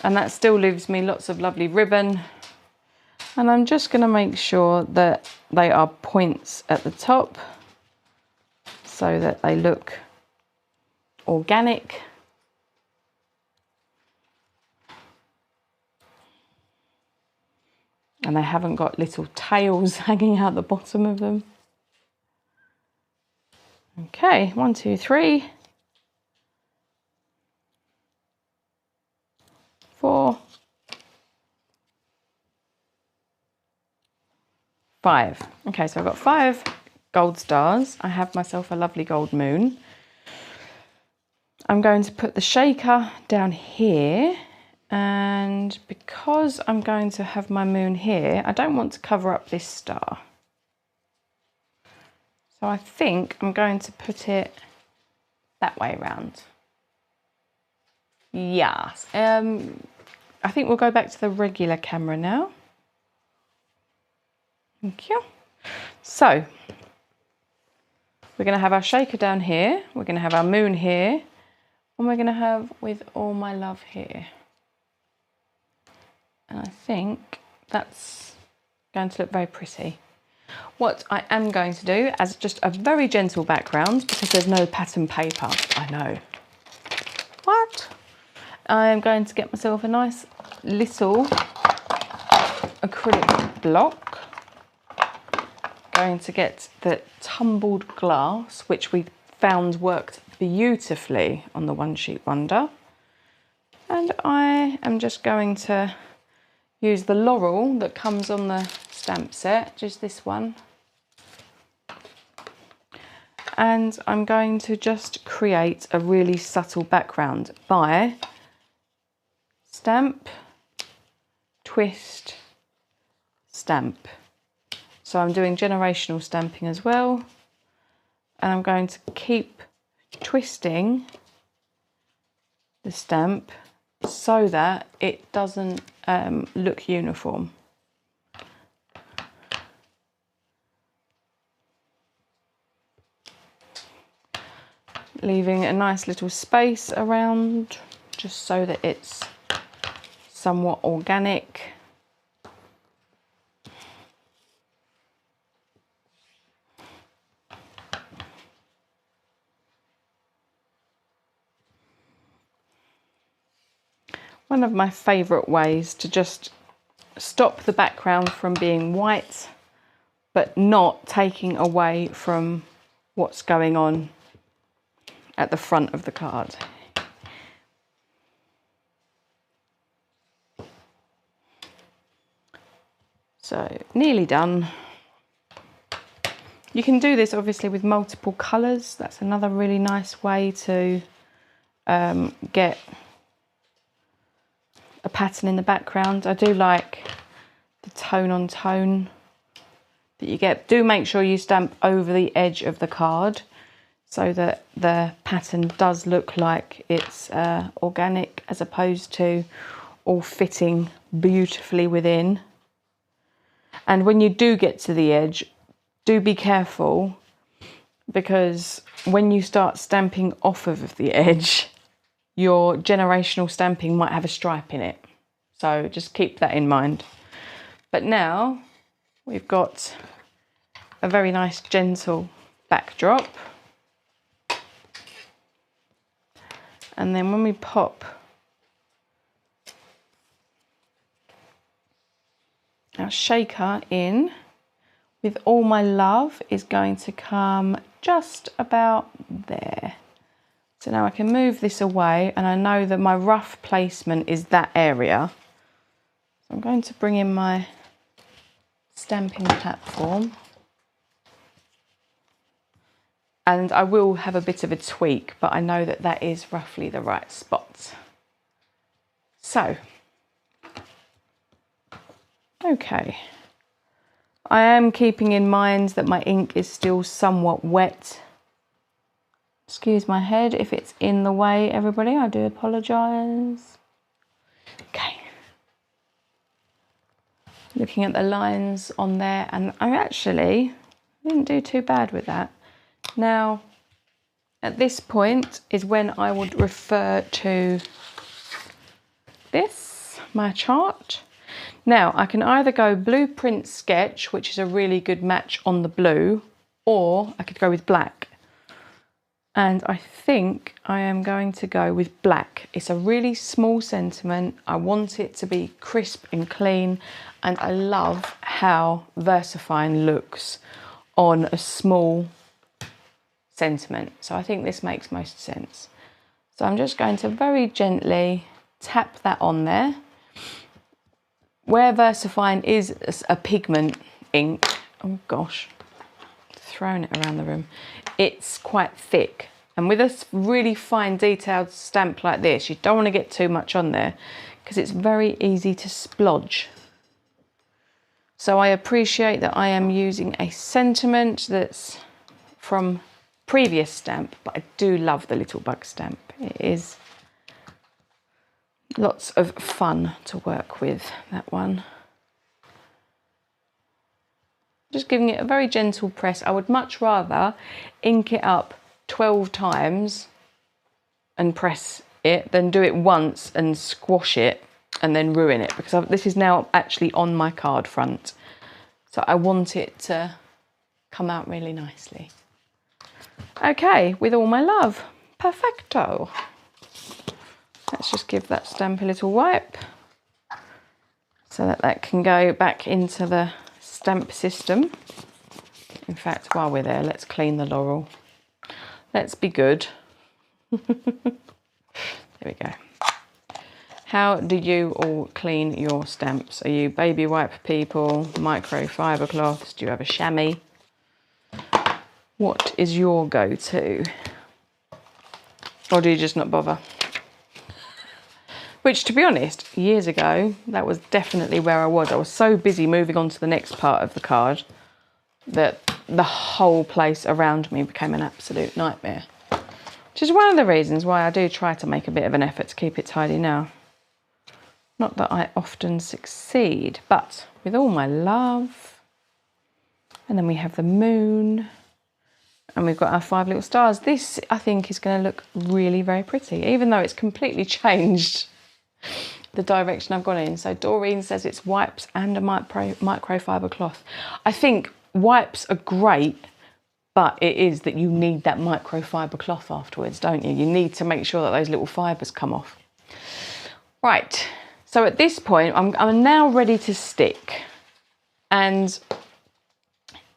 And that still leaves me lots of lovely ribbon. And I'm just going to make sure that they are points at the top, so that they look organic. And they haven't got little tails hanging out the bottom of them. Okay, 1, 2, 3, 4, 5. Okay, so I've got 5 gold stars. I have myself a lovely gold moon. I'm going to put the shaker down here, and because I'm going to have my moon here, I don't want to cover up this star. So I think I'm going to put it that way around. Yes. I think we'll go back to the regular camera now. Thank you. So we're going to have our shaker down here. We're going to have our moon here. And we're going to have with all my love here. And I think that's going to look very pretty. What I am going to do as just a very gentle background, because there's no pattern paper, I know. What? I am going to get myself a nice little acrylic block. Going to get the tumbled glass, which we found worked beautifully on the One Sheet Wonder. And I am just going to use the laurel that comes on the stamp set, just this one. And I'm going to just create a really subtle background by stamp, twist, stamp. So I'm doing generational stamping as well. And I'm going to keep twisting the stamp so that it doesn't look uniform. Leaving a nice little space around just so that it's somewhat organic. One of my favourite ways to just stop the background from being white, but not taking away from what's going on at the front of the card. So nearly done. You can do this obviously with multiple colours. That's another really nice way to get a pattern in the background. I do like the tone on tone that you get. Do make sure you stamp over the edge of the card so that the pattern does look like it's organic as opposed to all fitting beautifully within. And when you do get to the edge, do be careful, because when you start stamping off of the edge, your generational stamping might have a stripe in it. So just keep that in mind. But now we've got a very nice gentle backdrop. And then when we pop our shaker in, with All My Love is going to come just about there. So now I can move this away, and I know that my rough placement is that area. So I'm going to bring in my stamping platform. And I will have a bit of a tweak, but I know that that is roughly the right spot. So, okay. I am keeping in mind that my ink is still somewhat wet. Excuse my head if it's in the way, everybody. I do apologise. Okay. Looking at the lines on there, and I didn't do too bad with that. Now, at this point is when I would refer to this, my chart. Now, I can either go Blueprint Sketch, which is a really good match on the blue, or I could go with black. And I think I am going to go with black. It's a really small sentiment. I want it to be crisp and clean, and I love how VersaFine looks on a small sentiment. So I think this makes most sense. So I'm just going to very gently tap that on there. Where VersaFine is a pigment ink, oh gosh, throwing it around the room, it's quite thick. And with a really fine detailed stamp like this, you don't want to get too much on there because it's very easy to splodge. So I appreciate that I am using a sentiment that's from previous stamp, but I do love the little bug stamp. It is lots of fun to work with, that one. Just giving it a very gentle press. I would much rather ink it up 12 times and press it than do it once and squash it and then ruin it, because this is now actually on my card front. So I want it to come out really nicely. Okay, with All My Love. Perfecto. Let's just give that stamp a little wipe. so that that can go back into the stamp system. In fact, while we're there, let's clean the laurel. Let's be good. There we go. How do you all clean your stamps? Are you baby wipe people, microfiber cloths? Do you have a chamois? What is your go-to? Or do you just not bother? Which, to be honest, years ago, that was definitely where I was. I was so busy moving on to the next part of the card that the whole place around me became an absolute nightmare. Which is one of the reasons why I do try to make a bit of an effort to keep it tidy now. Not that I often succeed, but with all my love. And then we have the moon. And we've got our 5 little stars. This, I think, is going to look really very pretty, even though it's completely changed the direction I've gone in. So Doreen says it's wipes and a microfiber cloth. I think wipes are great, but it is that you need that microfiber cloth afterwards, don't you? You need to make sure that those little fibres come off. Right, so at this point, I'm now ready to stick. And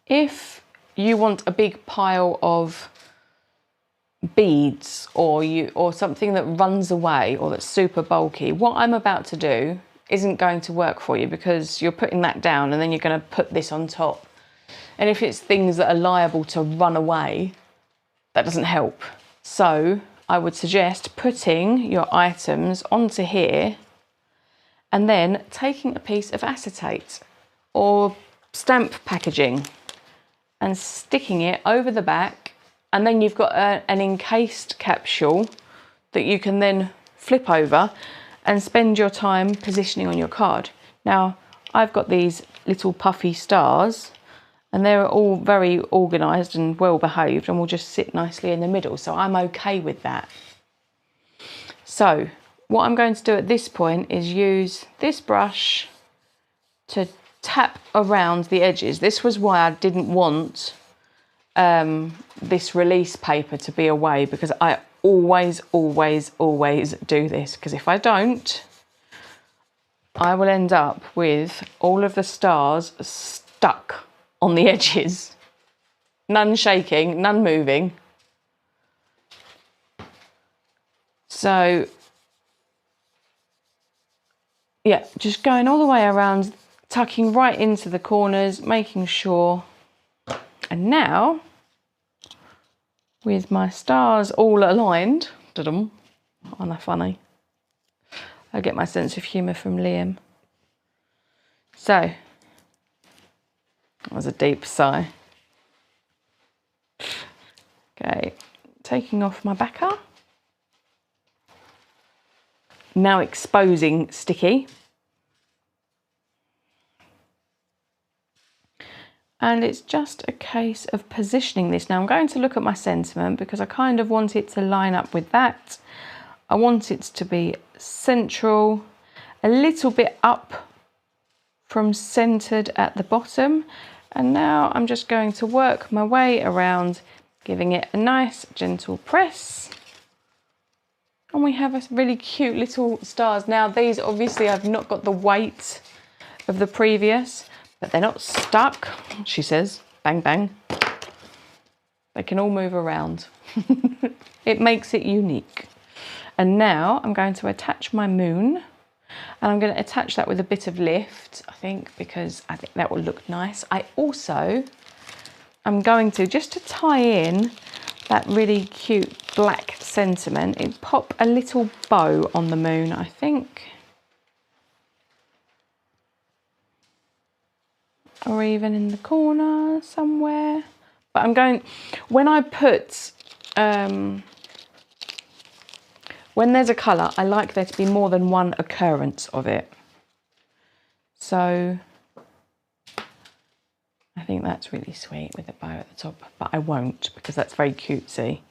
if you want a big pile of beads or something that runs away or that's super bulky, what I'm about to do isn't going to work for you, because you're putting that down and then you're going to put this on top. And if it's things that are liable to run away, that doesn't help. So I would suggest putting your items onto here and then taking a piece of acetate or stamp packaging and sticking it over the back, and then you've got an encased capsule that you can then flip over and spend your time positioning on your card. Now, I've got these little puffy stars and they're all very organised and well behaved and will just sit nicely in the middle, so I'm okay with that. So what I'm going to do at this point is use this brush to tap around the edges. This was why I didn't want this release paper to be away, because I always do this, because if I don't, I will end up with all of the stars stuck on the edges. None shaking, none moving. So yeah, just going all the way around, tucking right into the corners, making sure. And now, with my stars all aligned, aren't they funny? I get my sense of humour from Liam. So, that was a deep sigh. Okay, taking off my backer. Now exposing sticky. And it's just a case of positioning this. Now I'm going to look at my sentiment, because I kind of want it to line up with that. I want it to be central, a little bit up from centered at the bottom. And now I'm just going to work my way around, giving it a nice gentle press. And we have a really cute little stars. Now these, obviously I've not got the weight of the previous, but they're not stuck, she says. Bang, bang. They can all move around. It makes it unique. And now I'm going to attach my moon, and I'm going to attach that with a bit of lift, I think, because I think that will look nice. I also am going to, just to tie in that really cute black sentiment, pop a little bow on the moon, I think. Or even in the corner somewhere. But I'm going, when I put, when there's a colour, I like there to be more than one occurrence of it. So I think that's really sweet with a bow at the top, but I won't, because that's very cutesy.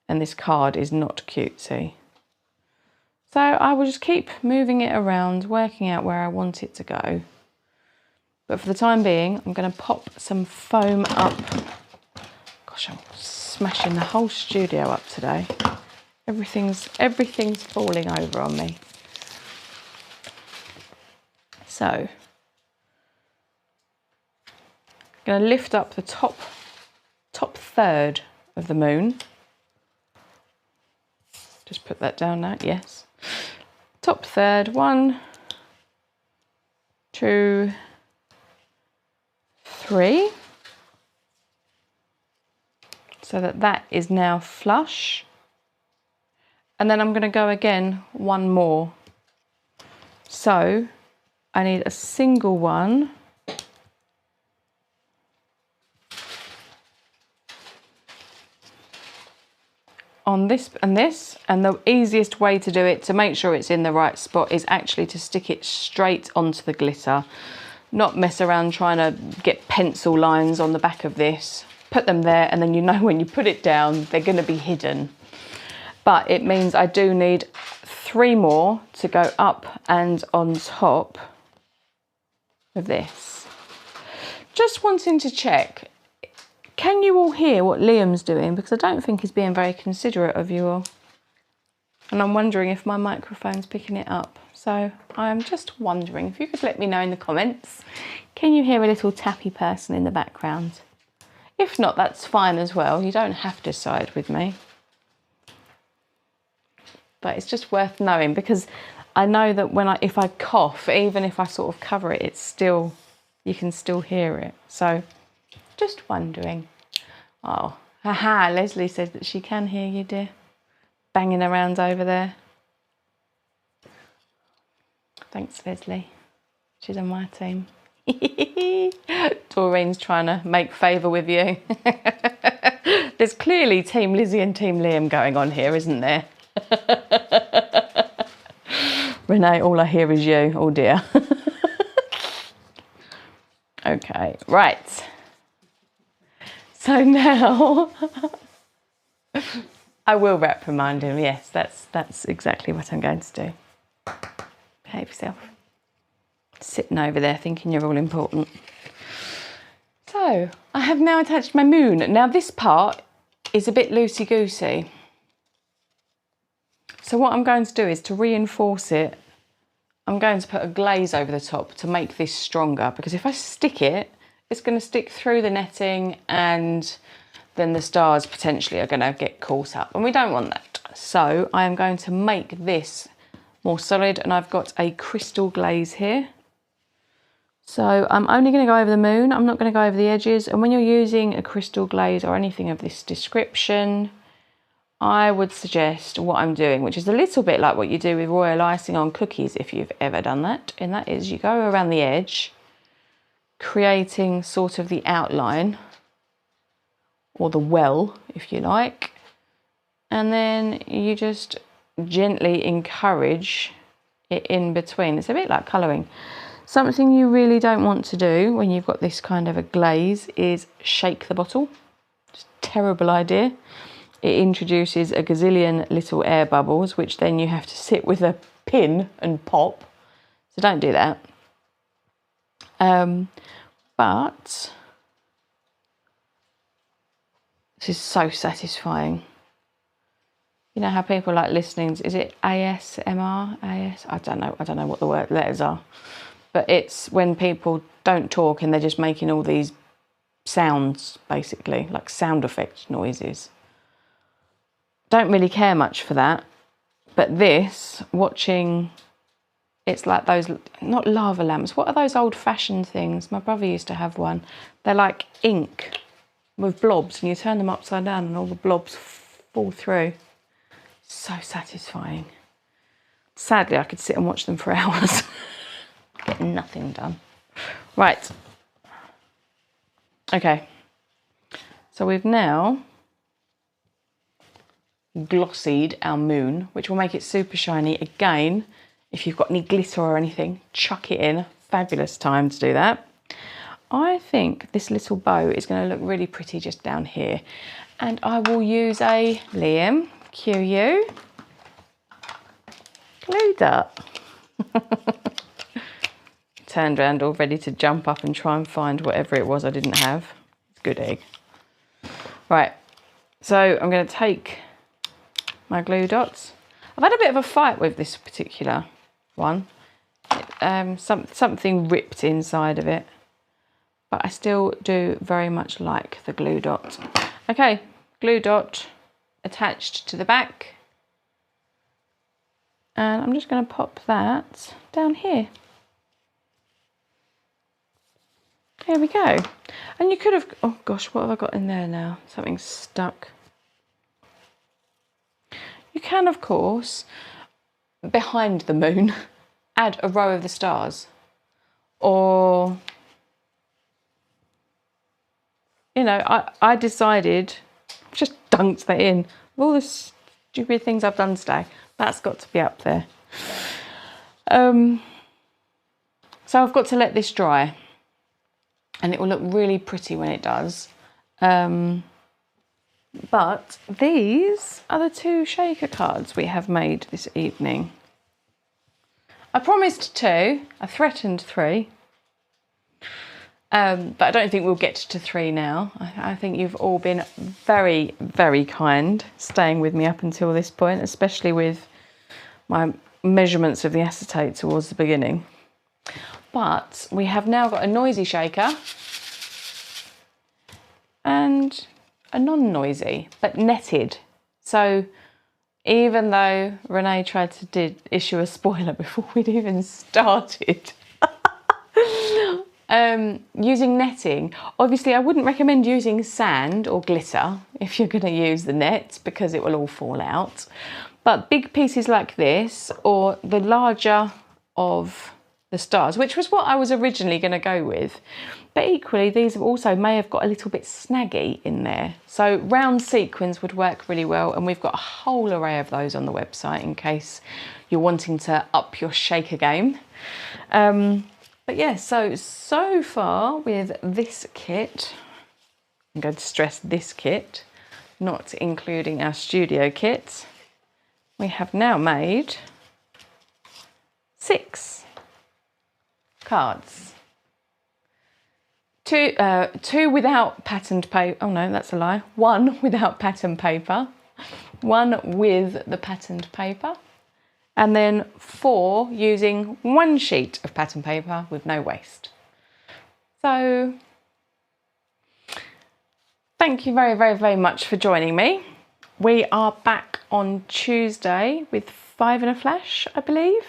And this card is not cutesy. So I will just keep moving it around, working out where I want it to go. But for the time being, I'm going to pop some foam up. Gosh, I'm smashing the whole studio up today. Everything's falling over on me. So, I'm going to lift up the top third of the moon. Just put that down now, yes. Top third, 1, 2, 3. So that is now flush. And then I'm going to go again one more. So I need a single one. On this and this, and the easiest way to do it to make sure it's in the right spot is actually to stick it straight onto the glitter, not mess around trying to get pencil lines on the back of this. Put them there, and then you know when you put it down they're going to be hidden. But it means I do need 3 more to go up and on top of this. Just wanting to check, can you all hear what Liam's doing? Because I don't think he's being very considerate of you all. And I'm wondering if my microphone's picking it up. So I'm just wondering if you could let me know in the comments. Can you hear a little tappy person in the background? If not, that's fine as well. You don't have to side with me. But it's just worth knowing, because I know that if I cough, even if I sort of cover it, it's still, you can still hear it. So just wondering. Oh, haha, Leslie says that she can hear you, dear. Banging around over there. Thanks, Leslie. She's on my team. Doreen's trying to make favour with you. There's clearly Team Lizzie and Team Liam going on here, isn't there? Renee, all I hear is you. Oh dear. Okay, right. So now I will reprimand him. Yes, that's exactly what I'm going to do. Behave yourself. Sitting over there thinking you're all important. So I have now attached my moon. Now this part is a bit loosey-goosey. So what I'm going to do is to reinforce it, I'm going to put a glaze over the top to make this stronger, because if I stick it, it's going to stick through the netting and then the stars potentially are going to get caught up, and we don't want that. So I am going to make this more solid, and I've got a crystal glaze here. So I'm only going to go over the moon, I'm not going to go over the edges. And when you're using a crystal glaze or anything of this description, I would suggest what I'm doing, which is a little bit like what you do with royal icing on cookies, if you've ever done that. And that is you go around the edge, creating sort of the outline, or the well, if you like. And then you just gently encourage it in between. It's a bit like colouring. Something you really don't want to do when you've got this kind of a glaze is shake the bottle. It's a terrible idea. It introduces a gazillion little air bubbles, which then you have to sit with a pin and pop. So don't do that. But this is so satisfying. You know how people like listening, is it ASMR? I don't know what the letters are. But it's when people don't talk and they're just making all these sounds, basically, like sound effect noises. Don't really care much for that. But this, watching, it's like those, not lava lamps. What are those old-fashioned things? My brother used to have one. They're like ink with blobs, and you turn them upside down and all the blobs fall through. So satisfying. Sadly, I could sit and watch them for hours. Getting nothing done. Right. Okay. So we've now glossied our moon, which will make it super shiny. Again, if you've got any glitter or anything, chuck it in. Fabulous time to do that. I think this little bow is going to look really pretty just down here. And I will use a Liam, cue you, glue dot. Turned around all ready to jump up and try and find whatever it was I didn't have. It's good egg. Right, so I'm going to take my glue dots. I've had a bit of a fight with this particular one. something ripped inside of it. But I still do very much like the glue dot. Okay, glue dot attached to the back. And I'm just going to pop that down here. There we go. And you could have, oh gosh, what have I got in there now? Something's stuck. You can, of course, behind the moon, add a row of the stars. Or, you know, I decided, just dunked that in. Of all the stupid things I've done today, that's got to be up there. So I've got to let this dry. And it will look really pretty when it does. But these are the 2 shaker cards we have made this evening. I promised 2, I threatened 3. But I don't think we'll get to 3 now. I think you've all been very, very kind staying with me up until this point, especially with my measurements of the acetate towards the beginning. But we have now got a noisy shaker and a non-noisy, but netted. So even though Renee tried to issue a spoiler before we'd even started, using netting, obviously I wouldn't recommend using sand or glitter if you're going to use the net because it will all fall out. But big pieces like this, or the larger of the stars, which was what I was originally going to go with, but equally these also may have got a little bit snaggy in there, so round sequins would work really well, and we've got a whole array of those on the website in case you're wanting to up your shaker game. But yeah, so far with this kit, I'm going to stress this kit, not including our studio kit, we have now made 6 cards. 2 without patterned paper. Oh no, that's a lie. 1 without pattern paper, 1 with the patterned paper, and then 4 using 1 sheet of pattern paper with no waste. So thank you very, very, very much for joining me. We are back on Tuesday with 5 in a Flash, I believe.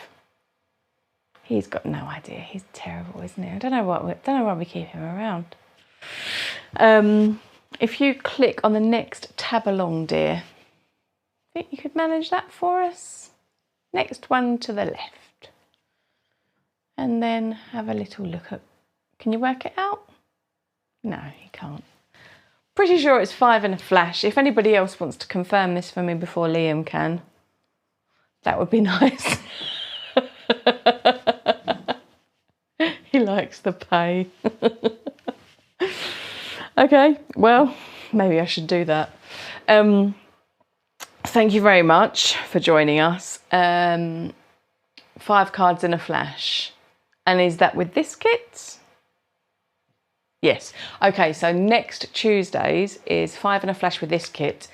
He's got no idea. He's terrible, isn't he? I don't know why we keep him around. If you click on the next tab along, dear, think you could manage that for us? Next one to the left. And then have a little look at... Can you work it out? No, you can't. Pretty sure it's 5 in a Flash. If anybody else wants to confirm this for me before Liam can, that would be nice. He likes the pay. Okay, well, maybe I should do that. Thank you very much for joining us. 5 cards in a Flash. And is that with this kit? Yes. Okay, so next Tuesdays is 5 in a Flash with this kit.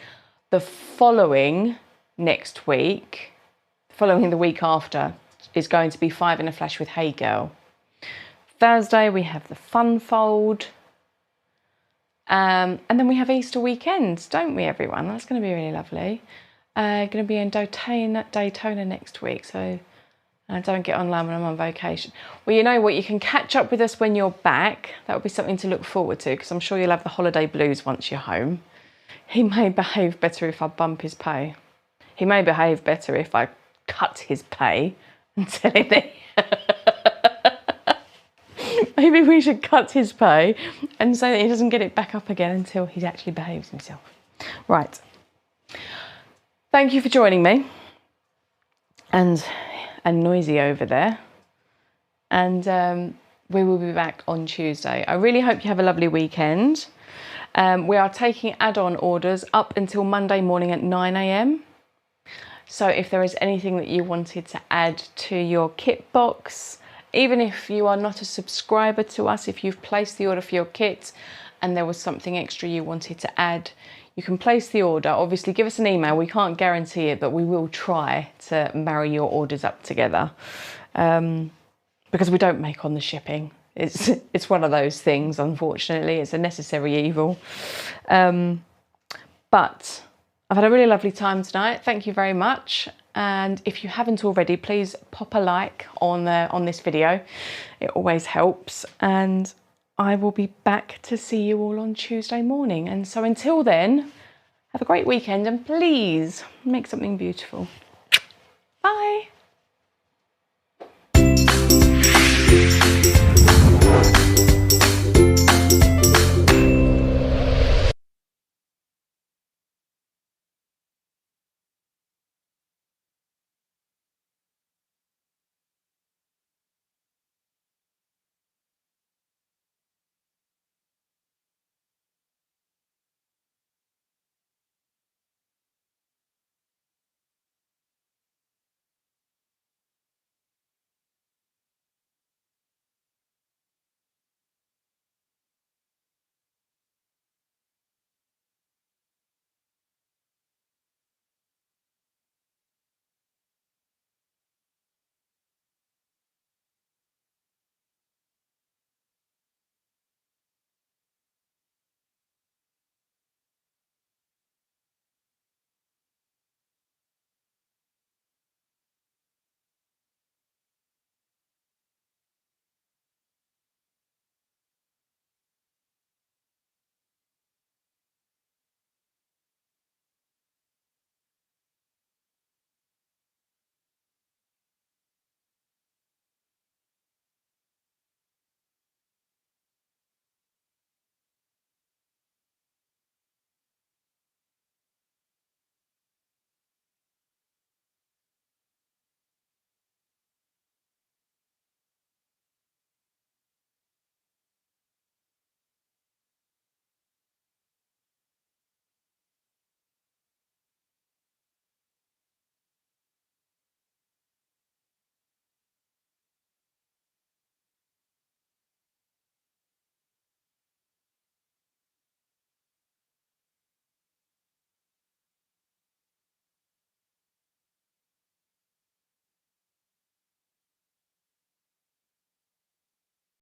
The following next week, following the week after, is going to be 5 in a Flash with Hey Girl. Thursday we have the Fun Fold. And then we have Easter weekend, don't we, everyone? That's going to be really lovely. Going to be in Daytona next week, so don't get online when I'm on vacation. Well, you know what? You can catch up with us when you're back. That would be something to look forward to, because I'm sure you'll have the holiday blues once you're home. He may behave better if I bump his pay. He may behave better if I cut his pay and tell him that... Maybe we should cut his pay and say that he doesn't get it back up again until he actually behaves himself. Right. Thank you for joining me. And noisy over there. And we will be back on Tuesday. I really hope you have a lovely weekend. We are taking add-on orders up until Monday morning at 9 AM. So if there is anything that you wanted to add to your kit box, even if you are not a subscriber to us, if you've placed the order for your kit and there was something extra you wanted to add, you can place the order. Obviously, give us an email. We can't guarantee it, but we will try to marry your orders up together. because we don't make on the shipping. It's one of those things, unfortunately. It's a necessary evil. But I've had a really lovely time tonight. Thank you very much. And if you haven't already, please pop a like on this video. It always helps. And I will be back to see you all on Tuesday morning. And so until then, have a great weekend and please make something beautiful. Bye.